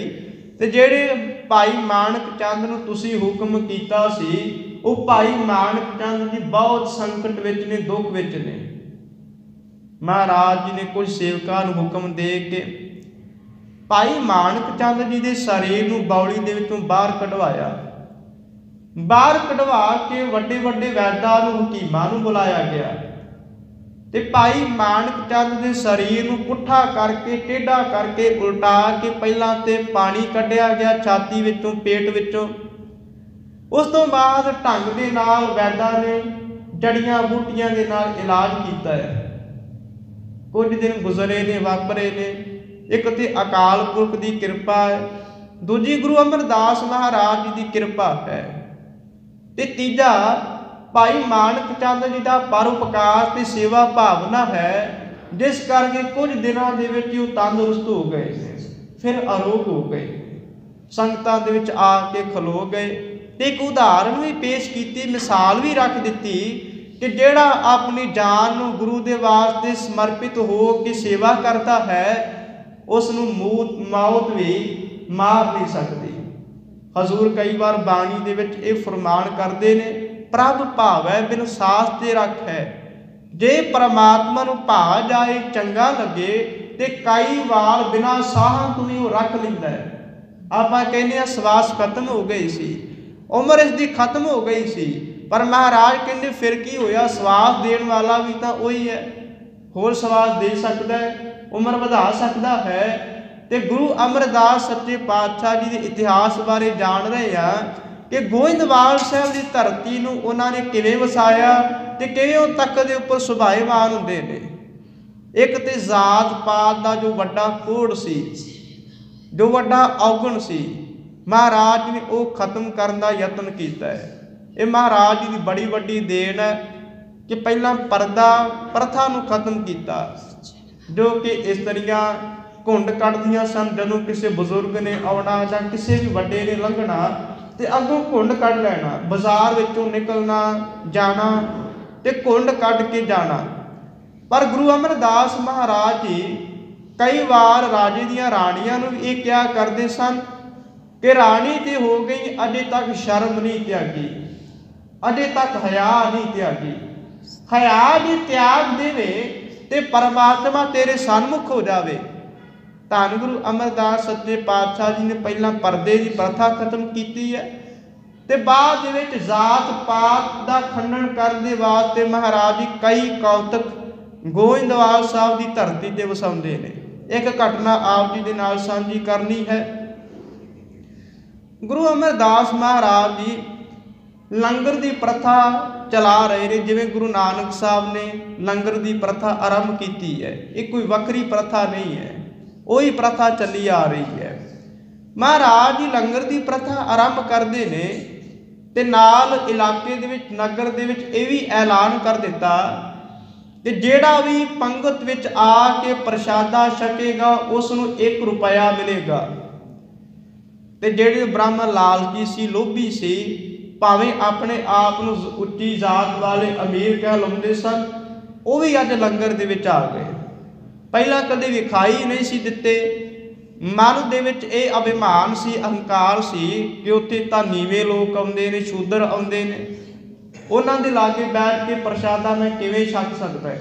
ਤੇ ਜਿਹੜੇ ਭਾਈ ਮਾਣਕ ਚੰਦ ਨੂੰ ਤੁਸੀਂ ਹੁਕਮ ਕੀਤਾ ਸੀ, ਉਹ ਭਾਈ ਮਾਣਕ ਚੰਦ ਜੀ ਬਹੁਤ ਸੰਕਟ ਵਿੱਚ ਨੇ, ਦੁੱਖ ਵਿੱਚ ਨੇ। ਮਹਾਰਾਜ ਜੀ ਨੇ ਕੁਝ ਸੇਵਕਾਂ ਨੂੰ ਹੁਕਮ ਦੇ ਕੇ ਭਾਈ ਮਾਣਕ ਚੰਦ ਜੀ ਦੇ ਸਰੀਰ ਨੂੰ ਬਾਉਲੀ ਦੇ ਵਿੱਚੋਂ ਬਾਹਰ ਕਢਵਾਇਆ। ਬਾਹਰ ਕਢਵਾ ਕੇ ਵੱਡੇ ਵੱਡੇ ਵੈਦਾਂ ਨੂੰ, ਹਕੀਮਾਂ ਨੂੰ ਬੁਲਾਇਆ ਗਿਆ ਤੇ ਭਾਈ ਮਾਣਕ ਚੰਦ ਦੇ ਸਰੀਰ ਨੂੰ ਪੁੱਠਾ ਕਰਕੇ, ਟੇਢਾ ਕਰਕੇ, ਉਲਟਾ ਕੇ ਪਹਿਲਾਂ ਤੇ ਪਾਣੀ ਕੱਢਿਆ ਗਿਆ ਛਾਤੀ ਵਿੱਚੋਂ, ਪੇਟ ਵਿੱਚੋਂ। ਉਸ ਤੋਂ ਬਾਅਦ ਢੰਗ ਦੇ ਨਾਲ ਵੈਦਾਂ ਨੇ ਜੜੀਆਂ ਬੂਟੀਆਂ ਦੇ ਨਾਲ ਇਲਾਜ ਕੀਤਾ ਹੈ। ਕੁਝ ਦਿਨ ਗੁਜ਼ਰੇ ਨੇ, ਵਾਪਰੇ ਨੇ। ਇੱਕ ਤੇ ਅਕਾਲ ਪੁਰਖ ਦੀ ਕਿਰਪਾ ਹੈ, ਦੂਜੀ ਗੁਰੂ ਅਮਰਦਾਸ ਮਹਾਰਾਜ ਜੀ ਦੀ ਕਿਰਪਾ ਹੈ ਤੇ ਤੀਜਾ ਭਾਈ ਮਾਣਕ ਚੰਦ ਜੀ ਦਾ ਪਰਉਪਕਾਰ ਤੇ ਸੇਵਾ ਭਾਵਨਾ ਹੈ, ਜਿਸ ਕਰਕੇ ਕੁਝ ਦਿਨਾਂ ਦੇ ਵਿੱਚ ਉਹ ਤੰਦਰੁਸਤ ਹੋ ਗਏ, ਫਿਰ ਅਰੋਗ ਹੋ ਗਏ, ਸੰਗਤਾਂ ਦੇ ਵਿੱਚ ਆ ਕੇ ਖਲੋ ਗਏ ਤੇ ਇੱਕ ਉਦਾਹਰਨ ਵੀ ਪੇਸ਼ ਕੀਤੀ, ਮਿਸਾਲ ਵੀ ਰੱਖ ਦਿੱਤੀ ਕਿ ਜਿਹੜਾ ਆਪਣੀ ਜਾਨ ਨੂੰ ਗੁਰੂ ਦੇ ਵਾਸਤੇ ਸਮਰਪਿਤ ਹੋ ਕੇ ਸੇਵਾ ਕਰਦਾ ਹੈ, ਉਸ ਨੂੰ ਮੌਤ ਵੀ ਮਾਰ ਨਹੀਂ ਸਕਦੀ। ਹਜ਼ੂਰ ਕਈ ਵਾਰ ਬਾਣੀ ਦੇ ਵਿੱਚ ਇਹ ਫਰਮਾਨ ਕਰਦੇ ਨੇ, ਪ੍ਰਭ ਭਾਵੈ ਬਿਨ ਸਾਸ ਤੇ ਰੱਖ ਹੈ। ਜੇ ਪਰਮਾਤਮਾ ਨੂੰ ਭਾ ਜਾਏ, ਚੰਗਾ ਲੱਗੇ ਤੇ ਕਈ ਵਾਰ ਬਿਨਾਂ ਸਾਹਾਂ ਤੋਂ ਵੀ ਉਹ ਰੱਖ ਲੈਂਦਾ ਹੈ। ਆਪਾਂ ਕਹਿੰਦੇ ਹਾਂ ਸਵਾਸ ਖਤਮ ਹੋ ਗਈ ਸੀ, ਉਮਰ ਇਸ ਦੀ ਖਤਮ ਹੋ ਗਈ ਸੀ, ਪਰ ਮਹਾਰਾਜ ਕਹਿੰਦੇ ਫਿਰ ਕੀ ਹੋਇਆ, ਸਵਾਸ ਦੇਣ ਵਾਲਾ ਵੀ ਤਾਂ ਉਹੀ ਹੈ, ਹੋਰ ਸਵਾਸ ਦੇ ਸਕਦਾ ਹੈ, ਉਮਰ ਵਧਾ ਸਕਦਾ ਹੈ। ਤੇ ਗੁਰੂ ਅਮਰਦਾਸ ਸੱਚੇ ਪਾਤਸ਼ਾਹ ਜੀ ਦੇ ਇਤਿਹਾਸ ਬਾਰੇ ਜਾਣ ਰਹੇ ਆ ਕਿ ਗੋਇੰਦਵਾਲ ਸਾਹਿਬ ਦੀ ਧਰਤੀ ਨੂੰ ਉਹਨਾਂ ਨੇ ਕਿਵੇਂ ਵਸਾਇਆ ਤੇ ਕਿਵੇਂ ਉਹ ਤਖਤ ਦੇ ਉੱਪਰ ਸੁਭਾਏਮਾਨ ਹੁੰਦੇ ਨੇ। ਇੱਕ ਤੇ ਜ਼ਾਤ ਪਾਤ ਦਾ ਜੋ ਵੱਡਾ ਕੋੜ ਸੀ, ਜੋ ਵੱਡਾ ਔਗਣ ਸੀ, ਮਹਾਰਾਜ ਨੇ ਉਹ ਖਤਮ ਕਰਨ ਦਾ ਯਤਨ ਕੀਤਾ ਹੈ। ਇਹ ਮਹਾਰਾਜ ਜੀ ਦੀ ਬੜੀ ਵੱਡੀ ਦੇਣ ਹੈ ਕਿ ਪਹਿਲਾਂ ਪਰਦਾ ਪ੍ਰਥਾ ਨੂੰ ਖਤਮ ਕੀਤਾ, ਜੋ ਕਿ ਇਸਤਰੀਆਂ ਘੁੰਡ ਕੱਢਦੀਆਂ ਸਨ। ਜਦੋਂ ਕਿਸੇ ਬਜ਼ੁਰਗ ਨੇ ਆਉਣਾ ਜਾਂ ਕਿਸੇ ਵੀ ਵੱਡੇ ਨੇ ਲੰਘਣਾ ਤੇ ਅੱਗੋਂ ਘੁੰਡ ਕੱਢ ਲੈਣਾ, ਬਾਜ਼ਾਰ ਵਿੱਚੋਂ ਨਿਕਲਣਾ, ਜਾਣਾ ਤੇ ਘੁੰਡ ਕੱਢ ਕੇ ਜਾਣਾ। ਪਰ ਗੁਰੂ ਅਮਰਦਾਸ ਮਹਾਰਾਜ ਜੀ ਕਈ ਵਾਰ ਰਾਜੇ ਦੀਆਂ ਰਾਣੀਆਂ ਨੂੰ ਵੀ ਇਹ ਕਿਹਾ ਕਰਦੇ ਸਨ ਕਿ ਰਾਣੀ ਤੇ ਹੋ ਗਈ, ਅਜੇ ਤੱਕ ਸ਼ਰਮ ਨਹੀਂ ਤਿਆਗੀ, ਅਜੇ ਤੱਕ ਹਯਾ ਨਹੀਂ ਤਿਆਗੀ। ਹਯਾ ਦੀ ਤਿਆਗ ਦੇਵੇ ਤੇ ਪਰਮਾਤਮਾ ਤੇਰੇ ਸਨਮੁਖ ਹੋ ਜਾਵੇ। ਧੰਨ ਗੁਰੂ ਅਮਰਦਾਸ ਸੱਚੇ ਪਾਤਸ਼ਾਹ ਜੀ ਨੇ ਪਹਿਲਾਂ ਪਰਦੇ ਦੀ ਪ੍ਰਥਾ ਖਤਮ ਕੀਤੀ ਹੈ ਤੇ ਬਾਅਦ ਦੇ ਵਿੱਚ ਜ਼ਾਤ ਪਾਤ ਦਾ ਖੰਡਨ ਕਰਨ ਦੇ ਵਾਸਤੇ ਮਹਾਰਾਜ ਜੀ ਕਈ ਕੌਤਕ ਗੋਇੰਦਵਾਲ ਸਾਹਿਬ ਦੀ ਧਰਤੀ ਤੇ ਵਸਾਉਂਦੇ ਨੇ। ਇੱਕ ਘਟਨਾ ਆਪ ਜੀ ਦੇ ਨਾਲ ਸਾਂਝੀ ਕਰਨੀ ਹੈ। ਗੁਰੂ ਅਮਰਦਾਸ ਮਹਾਰਾਜ ਜੀ ਲੰਗਰ ਦੀ ਪ੍ਰਥਾ ਚਲਾ ਰਹੇ ਨੇ, ਜਿਵੇਂ ਗੁਰੂ ਨਾਨਕ ਸਾਹਿਬ ਨੇ ਲੰਗਰ ਦੀ ਪ੍ਰਥਾ ਆਰੰਭ ਕੀਤੀ ਹੈ। ਇਹ ਕੋਈ ਵੱਖਰੀ ਪ੍ਰਥਾ ਨਹੀਂ ਹੈ, ਉਹੀ ਪ੍ਰਥਾ ਚੱਲੀ ਆ ਰਹੀ ਹੈ। ਮਹਾਰਾਜ ਜੀ ਲੰਗਰ ਦੀ ਪ੍ਰਥਾ ਆਰੰਭ ਕਰਦੇ ਨੇ ਤੇ ਨਾਲ ਇਲਾਕੇ ਦੇ ਵਿੱਚ, ਨਗਰ ਦੇ ਵਿੱਚ ਇਹ ਵੀ ਐਲਾਨ ਕਰ ਦਿੱਤਾ ਕਿ ਜਿਹੜਾ ਵੀ ਪੰਗਤ ਵਿੱਚ ਆ ਕੇ ਪ੍ਰਸ਼ਾਦਾ ਛਕੇਗਾ ਉਸ ਨੂੰ 1 ਰੁਪਇਆ ਮਿਲੇਗਾ। ਤੇ ਜਿਹੜੇ ਬ੍ਰਾਹਮਣ ਲਾਲਚੀ ਸੀ, ਲੋਭੀ ਸੀ, ਭਾਵੇਂ ਆਪਣੇ ਆਪ ਨੂੰ ਉੱਚੀ ਜ਼ਾਤ ਵਾਲੇ ਅਮੀਰ ਕਹਿਲਾਉਂਦੇ ਸਨ, ਉਹ ਵੀ ਅੱਜ ਲੰਗਰ ਦੇ ਵਿੱਚ ਆ ਗਏ। ਪਹਿਲਾਂ ਕਦੇ ਵਿਖਾਈ ਨਹੀਂ ਸੀ ਦਿੱਤੇ। ਮਨ ਦੇ ਵਿੱਚ ਇਹ ਅਭਿਮਾਨ ਸੀ, ਅਹੰਕਾਰ ਸੀ ਕਿ ਉੱਥੇ ਤਾਂ ਨੀਵੇਂ ਲੋਕ ਆਉਂਦੇ ਨੇ, ਸ਼ੂਦਰ ਆਉਂਦੇ ਨੇ, ਉਹਨਾਂ ਦੇ ਲਾਗੇ ਬੈਠ ਕੇ ਪ੍ਰਸ਼ਾਦਾ ਮੈਂ ਕਿਵੇਂ ਛਕ ਸਕਦਾ।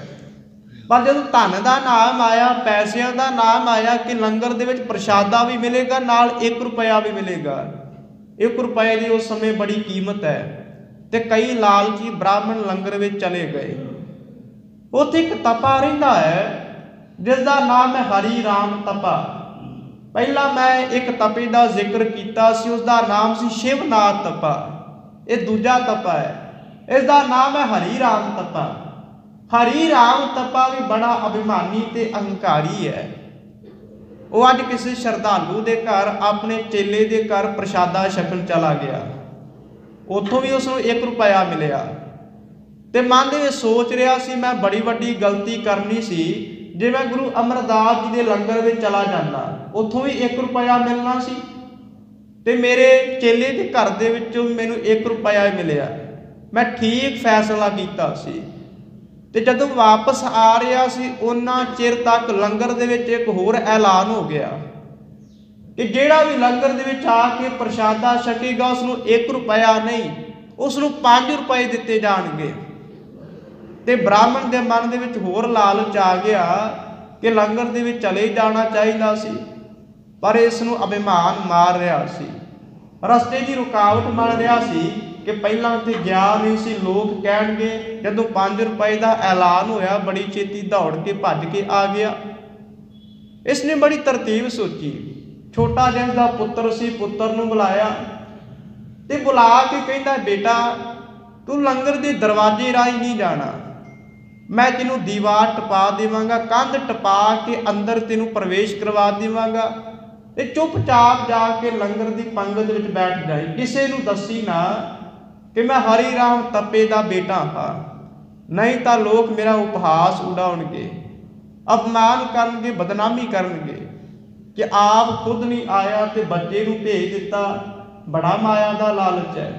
ਪਰ ਜਦੋਂ ਧਨ ਦਾ ਨਾਮ ਆਇਆ, ਪੈਸਿਆਂ ਦਾ ਨਾਮ ਆਇਆ ਕਿ ਲੰਗਰ ਦੇ ਵਿੱਚ ਪ੍ਰਸ਼ਾਦਾ ਵੀ ਮਿਲੇਗਾ, ਨਾਲ 1 ਰੁਪਇਆ ਵੀ ਮਿਲੇਗਾ। 1 ਰੁਪਏ ਦੀ ਉਸ ਸਮੇਂ ਬੜੀ ਕੀਮਤ ਹੈ। ਤੇ ਕਈ ਲਾਲਚੀ ਬ੍ਰਾਹਮਣ ਲੰਗਰ ਵਿੱਚ ਚਲੇ ਗਏ। ਉੱਥੇ ਇੱਕ ਤਪਾ ਰਹਿੰਦਾ ਹੈ ਜਿਸ ਦਾ ਨਾਮ ਹੈ ਹਰੀ ਰਾਮ ਤਪਾ। ਪਹਿਲਾਂ ਮੈਂ ਇੱਕ ਤਪੇ ਦਾ ਜ਼ਿਕਰ ਕੀਤਾ ਸੀ, ਉਸ ਦਾ ਨਾਮ ਸੀ ਸ਼ਿਵਨਾਥ ਤਪਾ। ਇਹ ਦੂਜਾ ਤਪਾ ਹੈ, ਇਸ ਦਾ ਨਾਮ ਹੈ ਹਰੀ ਰਾਮ ਤਪਾ। ਹਰੀ ਰਾਮ ਤਪਾ ਵੀ ਬੜਾ ਅਭਿਮਾਨੀ ਤੇ ਅਹੰਕਾਰੀ ਹੈ। ਉਹ ਅੱਜ ਕਿਸੇ ਸ਼ਰਧਾਲੂ ਦੇ ਘਰ, ਆਪਣੇ ਚੇਲੇ ਦੇ ਘਰ ਪ੍ਰਸ਼ਾਦਾ ਛਕਣ ਚਲਾ ਗਿਆ। ਉੱਥੋਂ ਵੀ ਉਸ ਨੂੰ 1 ਰੁਪਇਆ ਮਿਲਿਆ ਤੇ ਮਨ ਦੇ ਵਿੱਚ ਸੋਚ ਰਿਹਾ ਸੀ ਮੈਂ ਬੜੀ ਵੱਡੀ ਗਲਤੀ ਕਰਨੀ ਸੀ ਜੇ ਮੈਂ ਗੁਰੂ ਅਮਰਦਾਸ ਜੀ ਦੇ ਲੰਗਰ ਵਿੱਚ ਚਲਾ ਜਾਂਦਾ, ਉੱਥੋਂ ਵੀ 1 ਰੁਪਇਆ ਮਿਲਣਾ ਸੀ ਤੇ ਮੇਰੇ ਚੇਲੇ ਦੇ ਘਰ ਦੇ ਵਿੱਚੋਂ ਮੈਨੂੰ 1 ਰੁਪਇਆ ਮਿਲਿਆ। ਮੈਂ ਠੀਕ ਫੈਸਲਾ ਕੀਤਾ ਸੀ। ਤੇ ਜਦੋਂ ਵਾਪਸ ਆ ਰਿਹਾ ਸੀ, ਉਹਨਾਂ ਚਿਰ ਤੱਕ ਲੰਗਰ ਦੇ ਵਿੱਚ ਇੱਕ ਹੋਰ ਐਲਾਨ ਹੋ ਗਿਆ ਕਿ ਜਿਹੜਾ ਵੀ ਲੰਗਰ ਦੇ ਵਿੱਚ ਆ ਕੇ ਪ੍ਰਸ਼ਾਦਾ ਛਕੇਗਾ ਉਸ ਨੂੰ 1 ਰੁਪਇਆ ਨਹੀਂ, ਉਸ ਨੂੰ 5 ਰੁਪਏ ਦਿੱਤੇ ਜਾਣਗੇ। ਤੇ ਬ੍ਰਾਹਮਣ ਦੇ ਮਨ ਦੇ ਵਿੱਚ ਹੋਰ ਲਾਲਚ ਆ ਗਿਆ ਕਿ ਲੰਗਰ ਦੇ ਵਿੱਚ ਚਲੇ ਜਾਣਾ ਚਾਹੀਦਾ ਸੀ, ਪਰ ਇਸ ਨੂੰ ਅਭਿਮਾਨ ਮਾਰ ਰਿਹਾ ਸੀ। ਰਸਤੇ ਦੀ ਰੁਕਾਵਟ ਬਣ ਰਿਹਾ ਸੀ ਕਿ ਪਹਿਲਾਂ ਉੱਥੇ ਗਿਆ ਨਹੀਂ ਸੀ, ਲੋਕ ਕਹਿਣਗੇ। ਜਦੋਂ 5 ਰੁਪਏ ਦਾ ਐਲਾਨ ਹੋਇਆ, ਬੜੀ ਛੇਤੀ ਦੌੜ ਕੇ ਭੱਜ ਕੇ ਆ ਗਿਆ। ਇਸ ਨੇ ਬੜੀ ਤਰਤੀਬ ਸੋਚੀ। ਛੋਟਾ ਜਿਹਾ ਦਾ ਪੁੱਤਰ ਸੀ, ਪੁੱਤਰ ਨੂੰ ਬੁਲਾਇਆ ਤੇ ਬੁਲਾ ਕੇ ਕਹਿੰਦਾ, ਬੇਟਾ ਤੂੰ ਲੰਗਰ ਦੇ ਦਰਵਾਜ਼ੇ ਰਾਹੀਂ ਨਹੀਂ ਜਾਣਾ, ਮੈਂ ਤੈਨੂੰ ਦੀਵਾਰ ਟਪਾ ਦੇਵਾਂਗਾ, ਕੰਧ ਟਪਾ ਕੇ ਅੰਦਰ ਤੈਨੂੰ ਪ੍ਰਵੇਸ਼ ਕਰਵਾ ਦੇਵਾਂਗਾ ਤੇ ਚੁੱਪਚਾਪ ਜਾ ਕੇ ਲੰਗਰ ਦੀ ਪੰਗਤ ਵਿੱਚ ਬੈਠ ਜਾਈ। ਕਿਸੇ ਨੂੰ ਦੱਸੀ ਨਾ ਕਿ ਮੈਂ ਹਰੀ ਰਾਮ ਤਪੇ ਦਾ ਬੇਟਾ ਹਾਂ, ਨਹੀਂ ਤਾਂ ਲੋਕ ਮੇਰਾ ਉਪਹਾਸ ਉਡਾਉਣਗੇ, ਅਪਮਾਨ ਕਰਨਗੇ, ਬਦਨਾਮੀ ਕਰਨਗੇ ਕਿ ਆਪ ਖੁਦ ਨਹੀਂ ਆਇਆ ਤੇ ਬੱਚੇ ਨੂੰ ਭੇਜ ਦਿੱਤਾ। ਬੜਾ ਮਾਇਆ ਦਾ ਲਾਲਚ ਹੈ।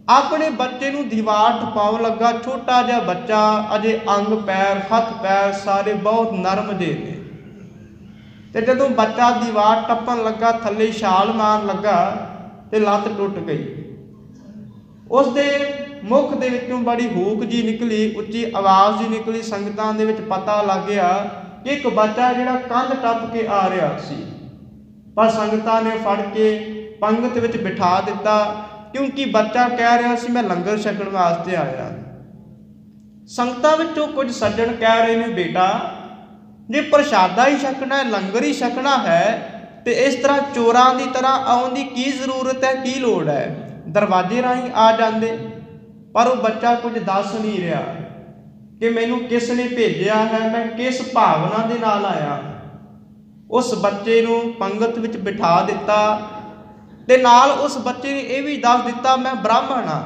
ਆਪਣੇ ਬੱਚੇ ਨੂੰ ਦੀਵਾਰ ਟਪਾਉਣ ਲੱਗਾ। ਛੋਟਾ ਜਿਹਾ ਬੱਚਾ, ਅਜੇ ਅੰਗ ਪੈਰ, ਹੱਥ ਪੈਰ ਸਾਰੇ ਬਹੁਤ ਨਰਮ ਜਿਹੇ ਨੇ। ਤੇ ਜਦੋਂ ਬੱਚਾ ਦੀਵਾਰ ਟੱਪਣ ਲੱਗਾ, ਥੱਲੇ ਛਾਲ ਮਾਰਨ ਲੱਗਾ ਤੇ ਲੱਤ ਟੁੱਟ ਗਈ। ਉਸ ਦੇ ਮੁਖ ਦੇ ਵਿੱਚੋਂ ਬੜੀ ਹੂਕ ਜੀ ਨਿਕਲੀ, ਉੱਚੀ ਆਵਾਜ਼ ਜੀ ਨਿਕਲੀ। ਸੰਗਤਾਂ ਦੇ ਵਿੱਚ ਪਤਾ ਲੱਗ ਗਿਆ ਕਿ ਇੱਕ ਬੱਚਾ ਜਿਹੜਾ ਕੰਧ ਟੱਪ ਕੇ ਆ ਰਿਹਾ ਸੀ, ਪਰ ਸੰਗਤਾਂ ਨੇ ਫੜ ਕੇ ਪੰਗਤ ਵਿੱਚ ਬਿਠਾ ਦਿੱਤਾ ਕਿਉਂਕਿ ਬੱਚਾ ਕਹਿ ਰਿਹਾ ਸੀ ਮੈਂ ਲੰਗਰ ਛਕਣ ਵਾਸਤੇ ਆਇਆ। ਸੰਗਤਾਂ ਵਿੱਚੋਂ ਕੁਝ ਸੱਜਣ ਕਹਿ ਰਹੇ ਨੇ, ਬੇਟਾ ਜੇ ਪ੍ਰਸ਼ਾਦਾ ਹੀ ਛਕਣਾ ਹੈ, ਲੰਗਰ ਹੀ ਛਕਣਾ ਹੈ ਤੇ ਇਸ ਤਰ੍ਹਾਂ ਚੋਰਾਂ ਦੀ ਤਰ੍ਹਾਂ ਆਉਣ ਦੀ ਕੀ ਜ਼ਰੂਰਤ ਹੈ, ਕੀ ਲੋੜ ਹੈ, ਦਰਵਾਜ਼ੇ ਰਾਹੀਂ ਆ ਜਾਂਦੇ। ਪਰ ਉਹ ਬੱਚਾ ਕੁਝ ਦੱਸ ਨਹੀਂ ਰਿਹਾ ਕਿ ਮੈਨੂੰ ਕਿਸ ਨੇ ਭੇਜਿਆ ਹੈ, ਮੈਂ ਕਿਸ ਭਾਵਨਾ ਦੇ ਨਾਲ ਆਇਆ। ਉਸ ਬੱਚੇ ਨੂੰ ਪੰਗਤ ਵਿੱਚ ਬਿਠਾ ਦਿੱਤਾ ਤੇ ਨਾਲ ਉਸ ਬੱਚੇ ਨੇ ਇਹ ਵੀ ਦੱਸ ਦਿੱਤਾ ਮੈਂ ਬ੍ਰਾਹਮਣ ਹਾਂ।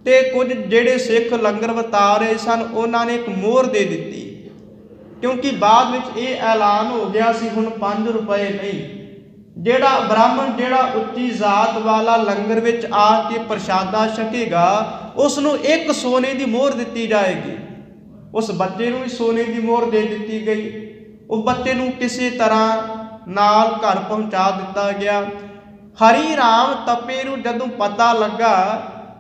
ਤੇ ਕੁਝ ਜਿਹੜੇ ਸਿੱਖ ਲੰਗਰ ਵਰਤਾ ਰਹੇ ਸਨ, ਉਹਨਾਂ ਨੇ ਇੱਕ ਮੋਹਰ ਦੇ ਦਿੱਤੀ ਕਿਉਂਕਿ ਬਾਅਦ ਵਿੱਚ ਇਹ ਐਲਾਨ ਹੋ ਗਿਆ ਸੀ ਹੁਣ 5 ਰੁਪਏ ਨਹੀਂ, ਜਿਹੜਾ ਬ੍ਰਾਹਮਣ, ਜਿਹੜਾ ਉੱਚੀ ਜ਼ਾਤ ਵਾਲਾ ਲੰਗਰ ਵਿੱਚ ਆ ਕੇ ਪ੍ਰਸ਼ਾਦਾ ਛਕੇਗਾ ਉਸ ਨੂੰ 1 ਸੋਨੇ ਦੀ ਮੋਹਰ ਦਿੱਤੀ ਜਾਏਗੀ। ਉਸ ਬੱਚੇ ਨੂੰ ਵੀ ਸੋਨੇ ਦੀ ਮੋਹਰ ਦੇ ਦਿੱਤੀ ਗਈ। ਉਹ ਬੱਚੇ ਨੂੰ ਕਿਸੇ ਤਰ੍ਹਾਂ ਨਾਲ ਘਰ ਪਹੁੰਚਾ ਦਿੱਤਾ ਗਿਆ। ਹਰੀ ਰਾਮ ਤਪੇ ਨੂੰ ਜਦੋਂ ਪਤਾ ਲੱਗਾ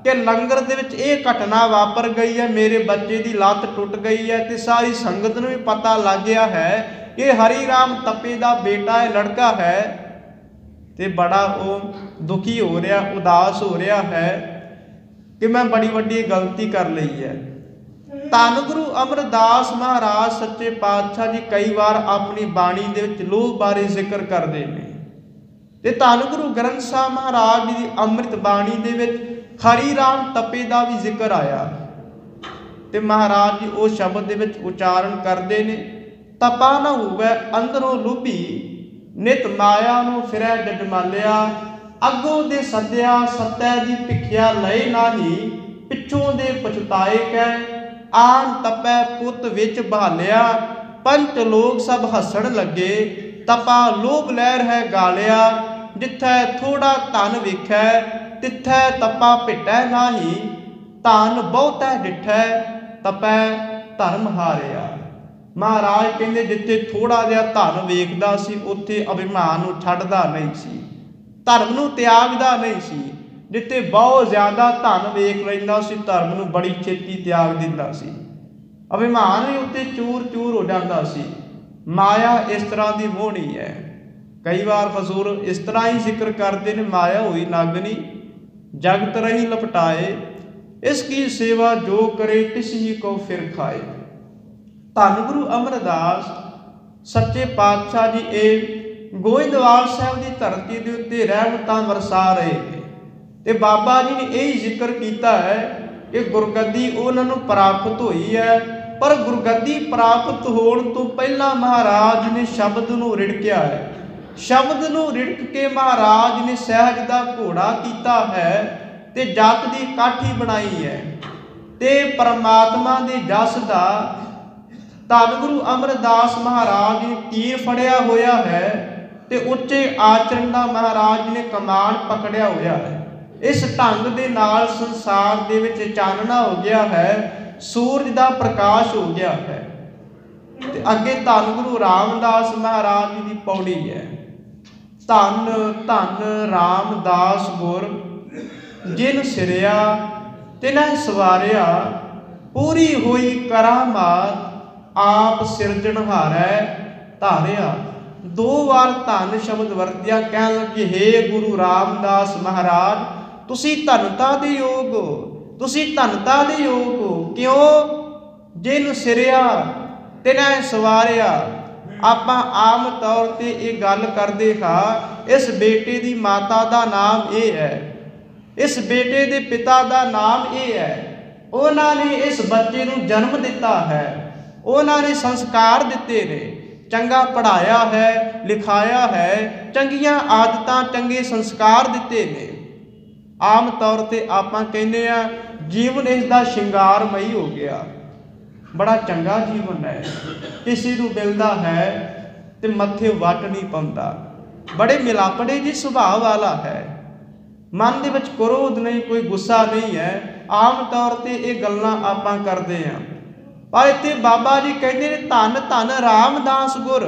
ਕਿ ਲੰਗਰ ਦੇ ਵਿੱਚ ਇਹ ਘਟਨਾ ਵਾਪਰ ਗਈ ਹੈ, ਮੇਰੇ ਬੱਚੇ ਦੀ ਲੱਤ ਟੁੱਟ ਗਈ ਹੈ, ਤੇ ਸਾਰੀ ਸੰਗਤ ਨੂੰ ਵੀ ਪਤਾ ਲੱਗ ਗਿਆ ਹੈ ਕਿ ਹਰੀ ਰਾਮ ਤਪੇ ਦਾ ਬੇਟਾ ਇਹ ਲੜਕਾ ਹੈ, ਤੇ ਬੜਾ ਉਹ ਦੁਖੀ ਹੋ ਰਿਹਾ, ਉਦਾਸ ਹੋ ਰਿਹਾ ਹੈ ਕਿ ਮੈਂ ਬੜੀ ਵੱਡੀ ਗਲਤੀ ਕਰ ਲਈ ਹੈ। ਧੰਨ ਗੁਰੂ ਅਮਰਦਾਸ ਮਹਾਰਾਜ ਸੱਚੇ ਪਾਤਸ਼ਾਹ ਜੀ ਕਈ ਵਾਰ ਆਪਣੀ ਬਾਣੀ ਦੇ ਵਿੱਚ ਲੋਭ ਬਾਰੇ ਜ਼ਿਕਰ ਕਰਦੇ ਨੇ ਤੇ ਧੰਨ ਗੁਰੂ ਗ੍ਰੰਥ ਸਾਹਿਬ ਮਹਾਰਾਜ ਜੀ ਦੀ ਅੰਮ੍ਰਿਤ ਬਾਣੀ ਦੇ ਵਿੱਚ ਹਰੀ ਰਾਮ ਤਪੇ ਦਾ ਵੀ ਜ਼ਿਕਰ ਆਇਆ ਤੇ ਮਹਾਰਾਜ ਜੀ ਉਹ ਸ਼ਬਦ ਦੇ ਵਿੱਚ ਉਚਾਰਨ ਕਰਦੇ ਨੇ, ਤਪਾ ਨਾ ਹੋਵੇ ਅੰਦਰੋਂ ਲੋਭੀ, ਨਿਤ ਮਾਇਆ ਨੂੰ ਫਿਰੈ ਜਜਮਾਲਿਆ, ਅੱਗੋਂ ਦੇ ਸੱਦਿਆ ਸੱਤੈ ਦੀ ਭਿਖਿਆ ਲਏ ਨਾਹੀ, ਪਿੱਛੋਂ ਦੇ ਪਛਤਾਏ ਕਹਿ ਆਨ ਤਪੈ ਪੁੱਤ ਵਿੱਚ ਬਹਾਲਿਆ, ਪੰਚ ਲੋਕ ਸਭ ਹੱਸਣ ਲੱਗੇ, ਤਪਾ ਲੋਭ ਲਹਿਰ ਹੈ ਗਾਲਿਆ, जिथै थोड़ा धन वेखै तिथै तपा भिटै नाही, धन बहुतै डिठै तपै धर्म हारिया। महाराज कहते जिथे थोड़ा जिहा धन वेखदा सी उत्थे अभिमान नूं छड्डदा नहीं सी, धर्म नूं त्यागदा नहीं सी। जिथे बहुत ज़्यादा धन वेख लैंदा सी धर्म नूं बड़ी छेती त्याग दिंदा सी, अभिमान भी उत्ते चूर चूर हो जाता सी। माया इस तरह की मोहनी है। कई बार हजूर इस तरह ही जिक्र करते हैं, माया हुई नागनी जगत रही लपटाए, इसकी सेवा जो करे तिस ही को फिर खाए। धन गुरु अमरदास सच्चे पातशाह जी ये गोइंदवाल साहब की धरती के उत्ते रहमतां वरसा रहे थे, ते बाबा जी ने यही जिक्र किया है कि गुरगद्दी उन्हां नूं प्राप्त हुई है, पर गुरगद्दी प्राप्त होने तो पहला महाराज ने शब्द नूं रिड़किया है। शब्द नूं रिड़क के महाराज ने सहज दा घोड़ा किया है ते जग दी काठी बनाई है, ते परमात्मा दे जस दा धन गुरु अमरदास महाराज ने तीर फड़िया होया है, ते उच्चे आचरण दा महाराज ने कमान पकड़िया होया है। इस ढंग दे नाल संसार दे विच चानना हो गया है, सूरज दा प्रकाश हो गया है। ते अगे धन गुरु रामदास महाराज जी की पौड़ी है, धन धन रामदास गुर जिन सिरिया तिन्ह सवारिया, पूरी हुई करामात आप सिरजनहारै धारिया। दो बार धन शब्द वरतिया, कह लगे हे गुरु रामदास महाराज तुसी धनता दे योग हो, तुसी धनता दे योग हो। क्यों? जिन सिरिया तिन्ह सवारिया। आपां आम तौर ते ये गल करदे हां, इस बेटे दी माता दा नाम ये है, इस बेटे दे पिता दा नाम ये है, उन्हां ने इस बच्चे नूं जन्म दिता है, उन्हां ने संस्कार दिते ने, चंगा पढ़ाया है, लिखाया है, चंगियां आदतां चंगे संस्कार दिते ने। आम तौर पर आपां कहने आ जीवन इसका शिंगारमई हो गया, बड़ा चंगा जीवन है, किसी नूं मिलदा है ते मत्थे वट नहीं पाउंदा, बड़े मिलापड़े जी सुभाव वाला है, मन दे विच क्रोध नहीं, कोई गुस्सा नहीं है। आम तौर पर ये गल्लां आपां करदे आ, पर इत्थे बाबा जी कहते ने धन धन रामदास गुर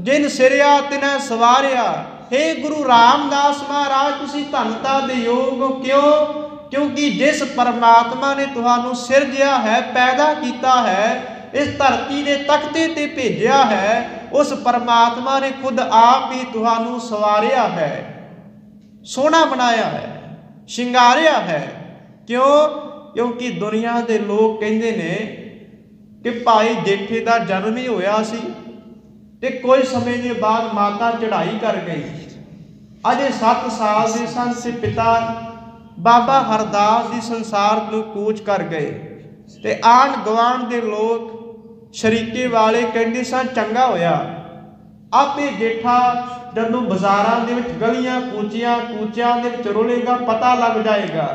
जिन सिरिया तिन्ह सवारिया। हे गुरु रामदास महाराज तुसी धनता दे योग हो। क्यों? क्योंकि जिस परमात्मा ने तुहानू सिरजिया है, पैदा किया है, इस धरती ने तख्ते ते भेजिया है, उस परमात्मा ने खुद आप ही तुहानू सवारिया है, सोहना बनाया है, शिंगारिया है। क्यों? क्योंकि दुनिया के लोग कहते ने कि भाई जेठे का जन्म ही होया सी ते कोई समय के बाद माता चढ़ाई कर गई, अजे 7 साल के सन से पिता बाबा हरदास जी संसार को कूच कर गए, ते आन गवान के लोग शरीके वाले कहते सन चंगा होया आपे जेठा जदों बाजारां दे विच गलियां कूचियां कूचियां दे विच रोलेगा, पता लग जाएगा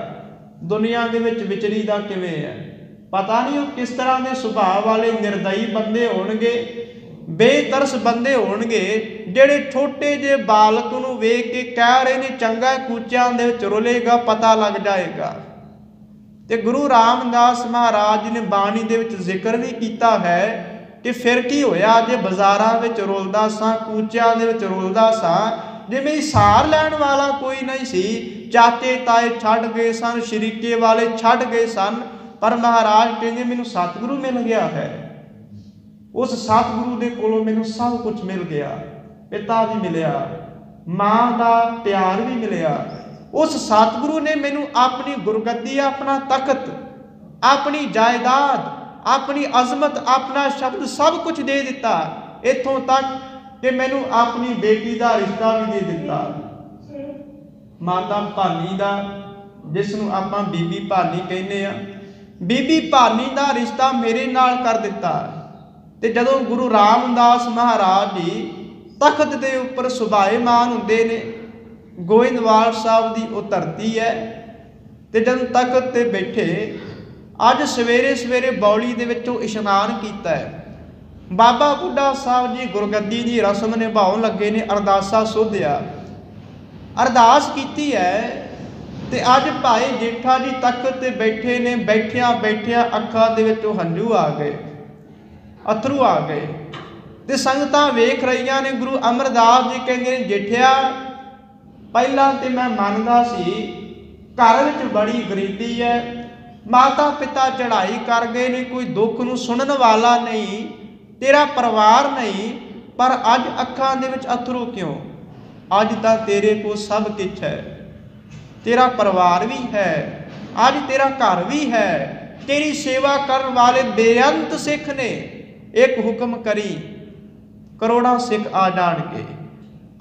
दुनिया दे विच विचरीदा किवें है। पता नहीं वो किस तरह के सुभाव वाले निर्दयी बंदे होणगे, बेतरस बंदे होणगे, जेड़े छोटे जे बालक नूं वेख के कह रहे ने चंगा कूचियां दे विच रोलेगा, पता लग जाएगा। ते गुरु रामदास महाराज ने बाणी दे विच जिक्र भी किया है कि फिर की होया जे बाजारां विच रोलदा सां, कूचियां दे विच रोलदा सां, जिवें सार लैण वाला कोई नहीं सी, चाचे ताए छड्ड गए सन, शरीके वाले छड्ड गए सन, पर महाराज कहते मैनू सतगुरु मिल गया है, उस सतगुरु के कोलों मैनू सब कुछ मिल गया, पिता भी मिलिया, मां का प्यार भी मिलिया। उस सतगुरु ने मैनू अपनी गुरगद्दी, अपना तख्त, अपनी जायदाद, अपनी अजमत, अपना शब्द सब कुछ दे दिता, इथों तक कि मैनू अपनी बेटी का रिश्ता भी दे दिता, माता भानी का, जिसनों आपां बीबी भानी कहने आ, बीबी भानी का रिश्ता मेरे नाल कर दिता। ते जदों गुरु रामदास महाराज जी तख्त के उपर सुभाएमान हुंदे ने, गोइंदवाल साहब की वो धरती है, ते जदों तख्त ते बैठे, अज सवेरे सवेरे बौली दे विचों इशनान कीता है, बाबा बुढ़ा साहब जी गुरगद्दी की रस्म निभाउण लगे ने, अरदासा सोधिया, अरदास कीती है। ते अज भाई जेठा जी तख्त ते बैठे ने, बैठिया बैठिया अखां दे विचों हंझू आ गए, अथरू आ गए। ते संगतां वेख रहीआं ने। गुरु अमरदास जी कहंदे ने, जेठिया पहलां ते मैं मनदा सी घर विच बड़ी गरीबी है, माता पिता चढ़ाई कर गए ने, कोई दुख नूं सुनन वाला नहीं, तेरा परिवार नहीं, पर अज अखां दे विच अथरू क्यों? अज तां तेरे कोल सब कुछ है, तेरा परिवार भी है, आज तेरा घर भी है, तेरी सेवा करने वाले बेअंत सिख ने। एक हुक्म करी, करोड़ां सिख आ जाणगे,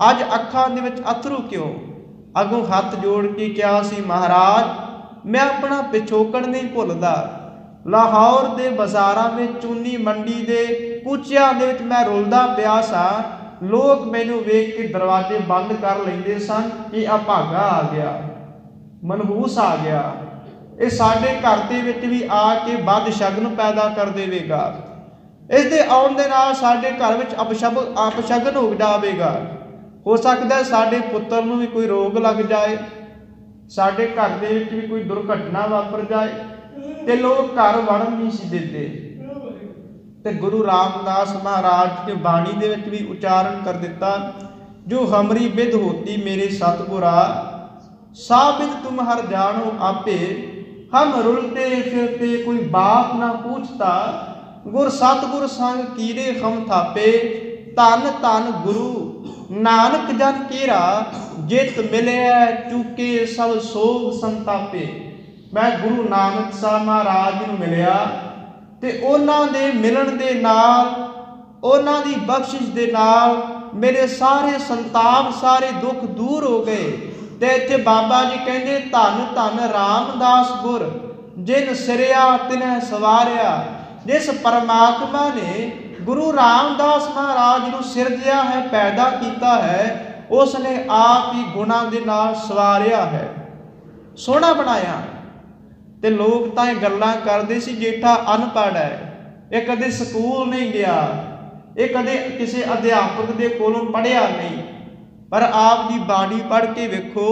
अज अखां दे विच अथरू क्यों? अगों हथ जोड़ के कहा सी, महाराज मैं अपना पिछोकड़ नहीं भुलदा। लाहौर दे बाजारां में, चूनी मंडी दे कूचियां दे विच मैं रुलदा पिया सा। लोग मैनूं वेख के दरवाजे बंद कर लैंदे सन कि अभागा आ गया, मनहूस आ गया, ये साडे घर दे विच भी आके बद शगन पैदा कर देवेगा, इस दे आउण दे नाल साडे घर विच अपशगन हो जावेगा। हो सकदा है साडे पुत्तर नूं भी कोई रोग लग जाए, साडे घर दे विच भी कोई दुर्घटना वापर जाए, ते लोग घर वड़न नहीं सी दिंदे। ते गुरु रामदास महाराज के बाणी दे विच भी उचारण कर दिता, जो हमरी बिध होती मेरे सतगुरा, साबित तुम हर जानो आपे, हम रुलते फिरते कोई बात ना पूछता, गुर सतगुर संग कीरे हम थापे, धन धन गुरु नानक जन केरा, जित मिले चूके सब सोग संतापे। मैं गुरु नानक साहब महाराज नूं मिलिया ते उन्हां दे मिलण दे नाल, उन्हां दी बख्शिश दे नाल मेरे सारे संताप, सारे दुख दूर हो गए। ते इत्थे बाबा जी कहंदे, धन धन रामदास गुर, जिन सिरिया तिन्ह सवारिया। जिस परमात्मा ने गुरु रामदास महाराज नूं सिरजिया है, पैदा किया है, उसने आप ही गुणा दे नाल सवारिया है, सोहना बनाया। ते लोग तां गल्लां करदे सी, जेठा अनपढ़ है, ये कदे स्कूल नहीं गया, ये कदे किसी अध्यापक दे कोलों पढ़िया नहीं। पर आप दी बाणी पढ़ के वेखो,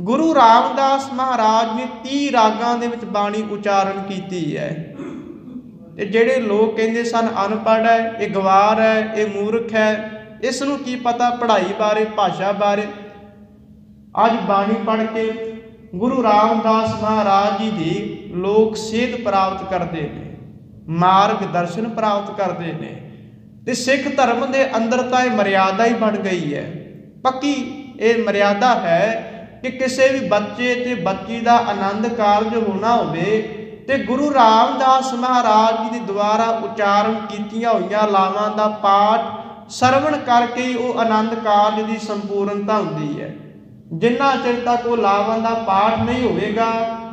गुरु रामदास महाराज ने 30 रागां दे विच बाणी उचारण कीती है। ते जिहड़े लोग कहंदे सन अनपढ़ है, ये गवार है, ये मूर्ख है, इस नूं की पता पढ़ाई बारे, भाषा बारे। अज बाणी पढ़ के गुरु रामदास महाराज जी दी लोग सेध प्राप्त करते हैं, मार्ग दर्शन प्राप्त करते हैं। ते सिख धर्म के अंदर तो यह मर्यादा ही बन गई है, पक्की ये मर्यादा है कि किसी भी बच्चे ते बच्ची का आनंद कारज होना होवे ते गुरु रामदास महाराज जी के द्वारा उचारण कीतियां होइयां लावां दा पाठ सरवण करके वो आनंद कारज की संपूर्णता होंदी है। जिन्ना चिर तक वो लावां दा पाठ नहीं होवेगा,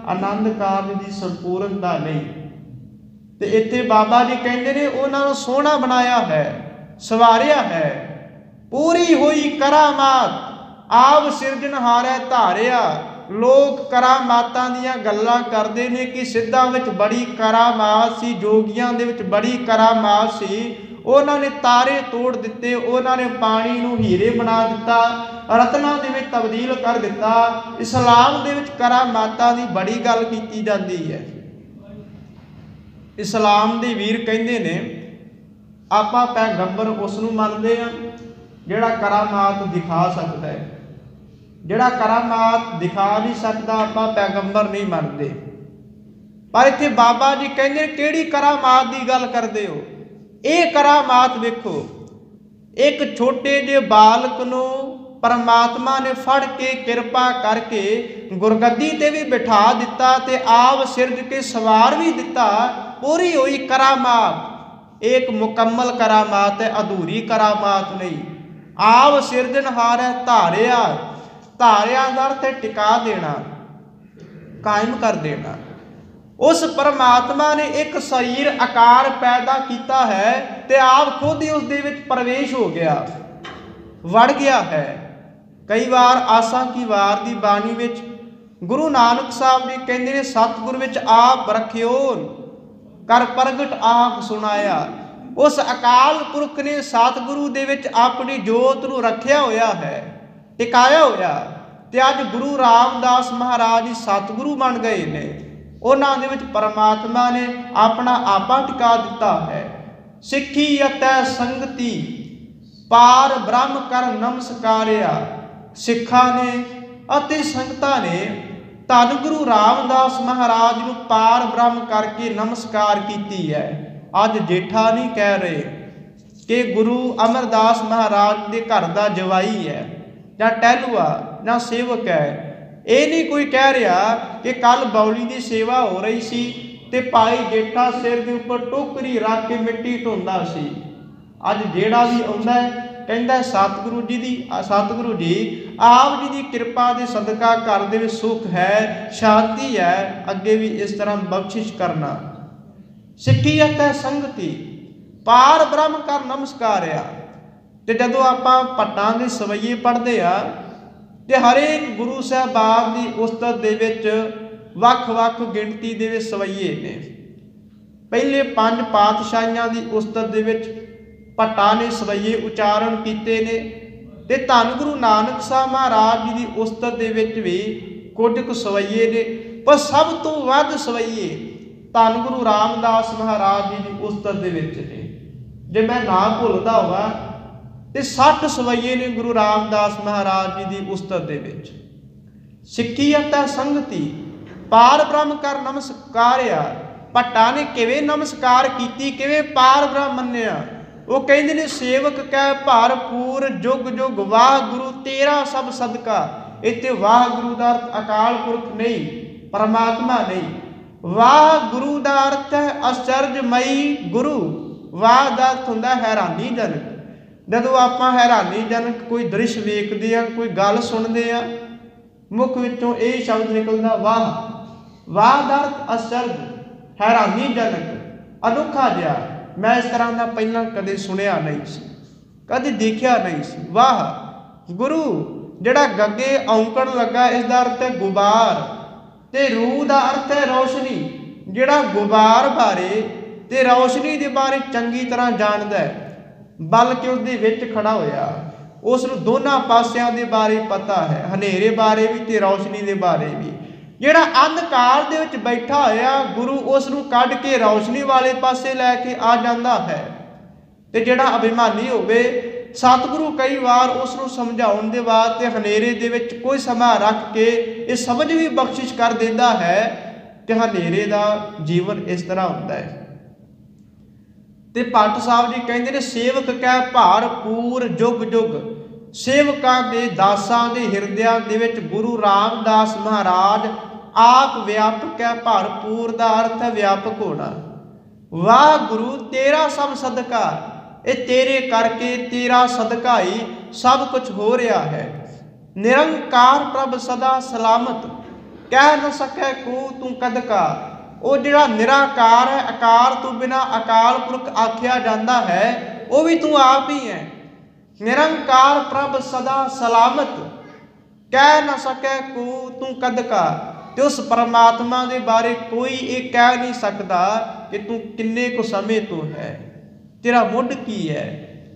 आनंद कारज की संपूर्णता नहीं। ते इत्थे बाबा जी कहंदे ने, उन्हां नूं सोहना बनाया है, सवारिया है, पूरी हुई करामात आप सिरजनहारै धारिया। लोग करामातां दीयां गल्लां करदे ने कि सिद्धां विच बड़ी करामात सी, जोगियां दे विच बड़ी करामात सी, उन्हां ने तारे तोड़ दिते, उन्हां ने पानी नूं हीरे बना दिता, रत्नां दे विच तब्दील कर दिता। इस्लाम दे विच करामातां दी बड़ी गल कीती जांदी है। इस्लाम दे वीर कहंदे ने, आपां पैगंबर उस नूं मनदे आ जिहड़ा करामात दिखा सकता है, जिहड़ा करामात दिखा नहीं सकता आपां पैगंबर नहीं मनदे। पर इत्थे बाबा जी कहंदे किहड़ी करामात की गल करदे हो? ਇਹ करामात वेखो, एक छोटे जे बालक नूं परमात्मा ने फड़ के किरपा करके गुरगद्दी ते भी बिठा दिता ते आप सिरज के सवार भी दिता। पूरी हुई करामात एक मुकम्मल करामात है, अधूरी करामात नहीं। आप सिरजनहार है, धारिया, धारिया का अर्थ है टिका देना, कायम कर देना। उस परमात्मा ने एक शरीर आकार पैदा किया है ते आप खुद ही उस दे विच प्रवेश हो गया, वड़ गया है। कई बार आसा की वार की बाणी विच गुरु नानक साहब जी कहते हैं, सतगुर विच आप रखियो कर प्रगट आप सुनाया। उस अकाल पुरख ने सतगुरु दे विच अपनी जोत नूं रखिया होया है टिकाया होया ते अज गुरु रामदास महाराज जी सतगुरु बन गए ने। उन्हां दे विच परमात्मा ने अपना आपा टिका दिता है। सिक्खी अतै संगति पार ब्रह्म कर नमस्कारिया। सिखा ने अते संगतां ने धन गुरु रामदास महाराज नूं पार ब्रह्म करके नमस्कार कीती है। अज जेठा नहीं कह रहे कि गुरु अमरदास महाराज के घर का जवाई है या टहलुआ या सेवक है। ये नहीं कोई कह रहा कि कल बौली की सेवा हो रही सी ते भाई जेठा सिर के उपर टोकरी रख के मिट्टी ढोंदा सी। अज जेड़ा भी आउंदा है कहंदा सतगुरु जी दी सतगुरु जी आप जी की कृपा के सदका घर दे विच सुख है, शांति है, अगे भी इस तरह बख्शिश करना। सिक्खी अतै संगति पार ब्रह्म कर नमस्कारिया। ते जदों आपां भट्टां दे सवैये पढ़दे आ ते हरेक गुरु साहबान की उस्तत दे विच वख-वख गिणती दे विच सवैये ने। पहले 5 पातशाहियां की उस्तत दे विच भट्टां ने सवैये उचारण कीते ने ते धन गुरु नानक साहब महाराज जी की उस्तत दे विच भी कुछ कुछ सवैये ने, पर सब तो वध सवैये धन गुरु रामदास महाराज जी की उस्तत दे विच ने। जे मैं ना भुलदा होवां ते 60 सवैये ने गुरु रामदास महाराज जी की उस्तत दे विच। सिक्खी अतै संगति पार ब्रह्म कर नमस्कारिया। भट्टां ने किवें नमस्कार कीती, किवें पार ब्रह्म मन्निया। वो कहते ने सेवक कह भरपूर जुग जुग वाह गुरु तेरा सब सदका। इत्थे वाह गुरु का अर्थ अकाल पुरख नहीं, परमात्मा नहीं। वाह गुरु का अर्थ है आश्चर्यमयी गुरु। वाह का अर्थ हुंदा हैरानीजनक। जदों आपां हैरानीजनक कोई दृश्य वेखदे आ, कोई गल सुनदे आ, मुख विचों यही शब्द निकलदा वाह। वाह का अर्थ आश्चर्य, हैरानीजनक, अनोखा जिहा। मैं इस तरह का पहला कदे सुनिया नहीं सी, कदे देखिया नहीं सी। वाह गुरु जिहड़ा गगे औंकड़ लगा इसका अर्थ है गुबार ते रूह का अर्थ है रोशनी। जिहड़ा गुबार बारे ते रोशनी के बारे चंगी तरह जानदा है, बल्कि उसदे विच खड़ा होया, उसनूं दोनों पासियां दे बारे पता है, हनेरे बारे भी ते रोशनी के बारे भी। जिहड़ा अंधकार दे विच बैठा होया गुरु उसनूं कढ के रोशनी वाले पासे लैके आ जांदा है। ते जिहड़ा अभिमानी होवे सतगुरु कई बार उसनूं समझाउण दे वास्ते हनेरे दे विच कोई समा रख के ये समझ भी बख्शिश कर देंदा है कि हनेरे दा जीवन इस तरह हुंदा है। ते भट्ट साहब जी कहंदे ने सेवक कह भरपूर जुग जुग। सेवकां दे दासां दे हिरदियां दे विच गुरु रामदास महाराज आप व्यापक है। भरपूर का अर्थ है व्यापक होना। वाह गुरु तेरा सब सदका, ये तेरे करके तेरा सदका ही सब कुछ हो रहा है। निरंकार प्रभ सदा सलामत, कह न सकै को तू कदका। वो जिहड़ा निराकार है, आकार तो बिना अकाल पुरख आख्या जाता है, वो भी तू आप ही है। निरंकार प्रभ सदा सलामत, कह न सकै को तू कदका। तो उस परमात्मा के बारे कोई ये कह नहीं सकता कि तू किन्ने को समय तो है, तेरा मुढ़ की है,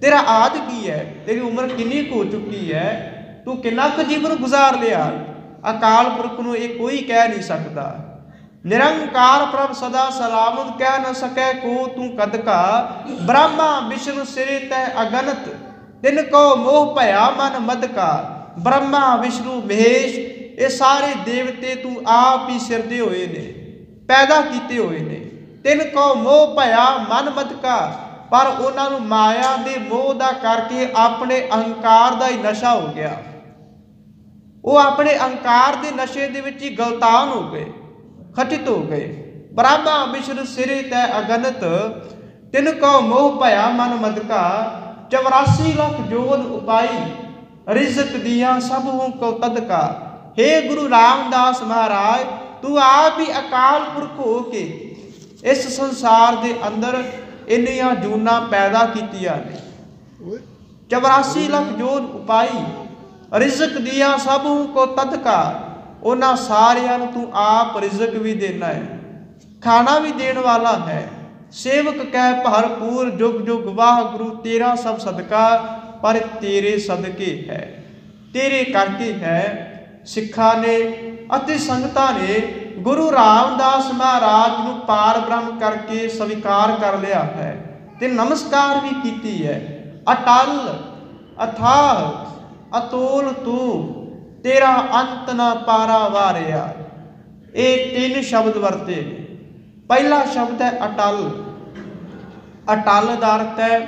तेरा आदि की है, तेरी उम्र किन्नी हो चुकी है, तू किन्ना क जीवन गुजार लिया। अकाल पुरख नूं ये कोई कह नहीं सकता। निरंकार प्रभ सदा सलामत, कह न सकै को तू कदका। ब्रह्मा विष्णु सिरे तै अगनत, तिन को मोह भया मन मद का। ब्रह्मा विष्णु महेश ये सारे देवते तू आप ही सिरदे हुए ने, पैदा किए हुए ने। तिन को मोह भया मन मद का, पर उन्होंने माया के मोह का करके अपने अहंकार का ही नशा हो गया। वो अपने अहंकार के नशे के विच ही गलतान हो गए, खचित हो गए। ब्रह्मा विष्णु सिरे तै अगनत, तिन को मोह भया मन मद का। 84 लाख जोन उपाई, रिजक दिया सब को तदका। हे गुरु रामदास महाराज, तू आप ही अकाल पुरख हो के इस संसार के अंदर इन्नियां जूना पैदा कीतियां ने। 84 लाख जोन उपाई, रिजक दिया सब को तदका। उन्हां सारियां नूं तू आप रिजक भी देना है, खाना भी देने वाला है। सेवक कह भरपूर जुग जुग वाह गुरु तेरा सब सदका, पर तेरे सदके है। तेरे करके है। सिखा ने ਅਤੇ ਸੰਗਤਾਂ ਨੇ गुरु रामदास महाराज ਨੂੰ पार ब्रह्म करके स्वीकार कर लिया है ਤੇ नमस्कार भी की है। अटल अथाह अतोल तू तेरा अंत ना पारा वारिया। ये 3 शब्द वरते। पहला शब्द है अटल। अटल का अर्थ है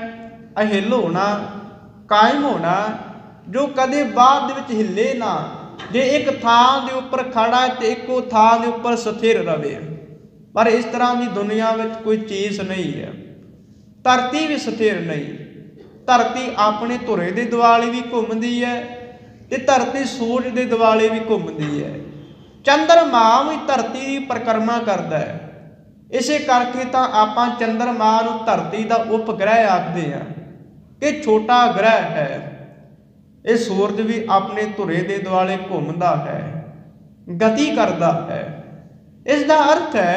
अहिल होना, कायम होना, जो कदे बाद विच हिले ना। जे एक थां दे उपर खड़ा है तो एको थां दे उपर स्थिर रहे। पर इस तरह की दुनिया में कोई चीज़ नहीं है। धरती भी स्थिर नहीं। धरती अपने धुरे के दुआले भी घूमती है तो धरती सूरज के दुआले भी घूमती है। चंद्रमा भी धरती की परिक्रमा करता है। इसे करके तो आप चंद्रमा नूं धरती का उपग्रह आखते हैं कि छोटा ग्रह है। ये सूरज भी अपने धुरे के दुआले घूमता है, गति करता है। इसका अर्थ है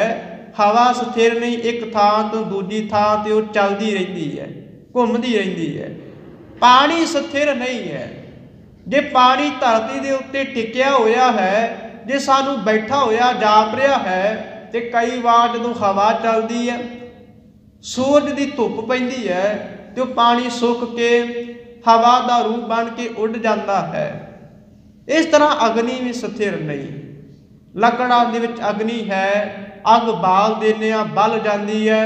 हवा स्थिर नहीं, एक थां तो दूजी थां ते वो चलती रहती है, घूमती रहती है। पानी स्थिर नहीं है। जे पानी धरती के उत्ते टिकिया होया है, जे सानू बैठा होया जाप रहा है तो कई बार जो हवा चलती है, सूरज की धुप पैंदी है तो पानी सुक के हवा का रूप बन के उड़ जाता है। इस तरह अग्नि भी स्थिर नहीं। लकड़ां दे विच अग्नि है, अग बाल देने बल जाती है,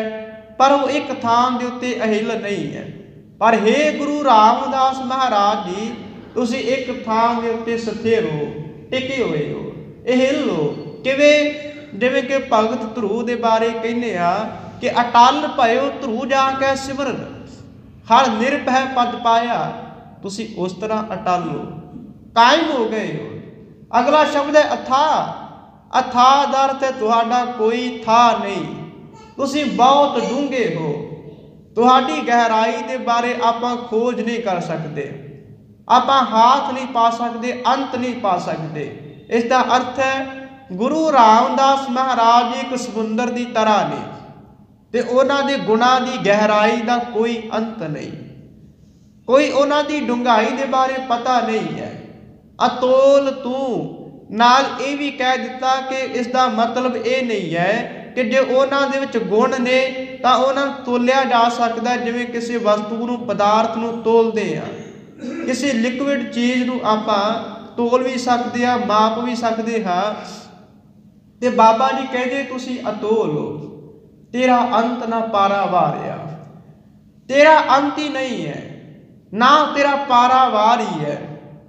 पर वो एक थां दे उत्ते अहिल नहीं है। पर हे गुरु रामदास महाराज जी, तुसी एक थां दे उत्ते स्थिर हो, टिके हुए हो, अहिल हो। किवें? जिवें कि भगत ध्रुव दे बारे कहने आ कि अटल भयो ध्रुव जाके सिमरन, हर निर्भय पद पाया। तुसी उस तरह अटल हो, कायम हो गए हो। अगला शब्द है अथा। अथा का अर्थ है तुहाडा कोई था नहीं, तुसी बहुत डूंगे हो। तुहाडी गहराई के बारे आप खोज नहीं कर सकते, आप हाथ नहीं पा सकते, अंत नहीं पा सकते। इसका अर्थ है गुरु रामदास महाराज एक समुंदर की तरह ने ते उन्हां दे गुणां दी गहराई का कोई अंत नहीं, कोई उन्हां दी डूंघाई के बारे पता नहीं है। अतोल तू नाल ये भी कह दिता कि इसका मतलब ये नहीं है कि जे उन्हां दे विच गुण ने तां उन्हां नूं तोलिया जा सकदा, जिवें किसी वस्तु नूं पदार्थ नूं तोलदे आ। किसी लिक्विड चीज़ नूं आपां तोल भी सकते हैं, माप भी सकते हाँ। ते बाबा जी कहते तुसी अतोल हो, तेरा अंत ना पारा वारिया। तेरा अंत ही नहीं है, ना तेरा पारा वार ही है।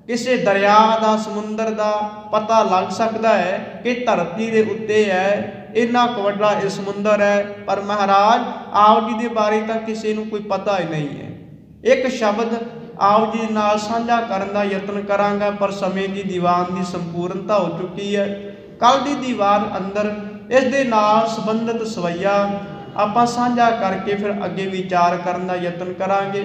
किसी दरिया का, समुंदर का पता लग सकता है कि धरती के उत्ते है, इन्ना क वड्डा ये समुंदर है, पर महाराज आप जी के बारे तो किसी को कोई पता ही नहीं है। एक शब्द आप जी नाल साझा करने का यत्न करांगा, पर समय की दीवान की संपूर्णता हो चुकी है। कल की दीवार अंदर इस दे नाल संबंधित सवैया आपां साझा करके फिर अगे विचार करने का यत्न करांगे।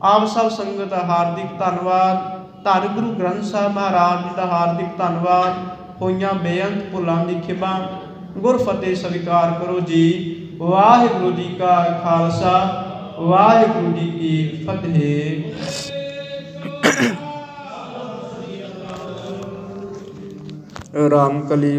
आप सब संगत हार्दिक धन्नवाद। धन गुरु ग्रंथ साहिब महाराज जी का हार्दिक धन्नवाद। होइयां बेअंत भुलां दी खिमा गुर फतेह स्वीकार करो जी। वाहिगुरू जी का खालसा, वाहिगुरू जी की फतेह। रामकली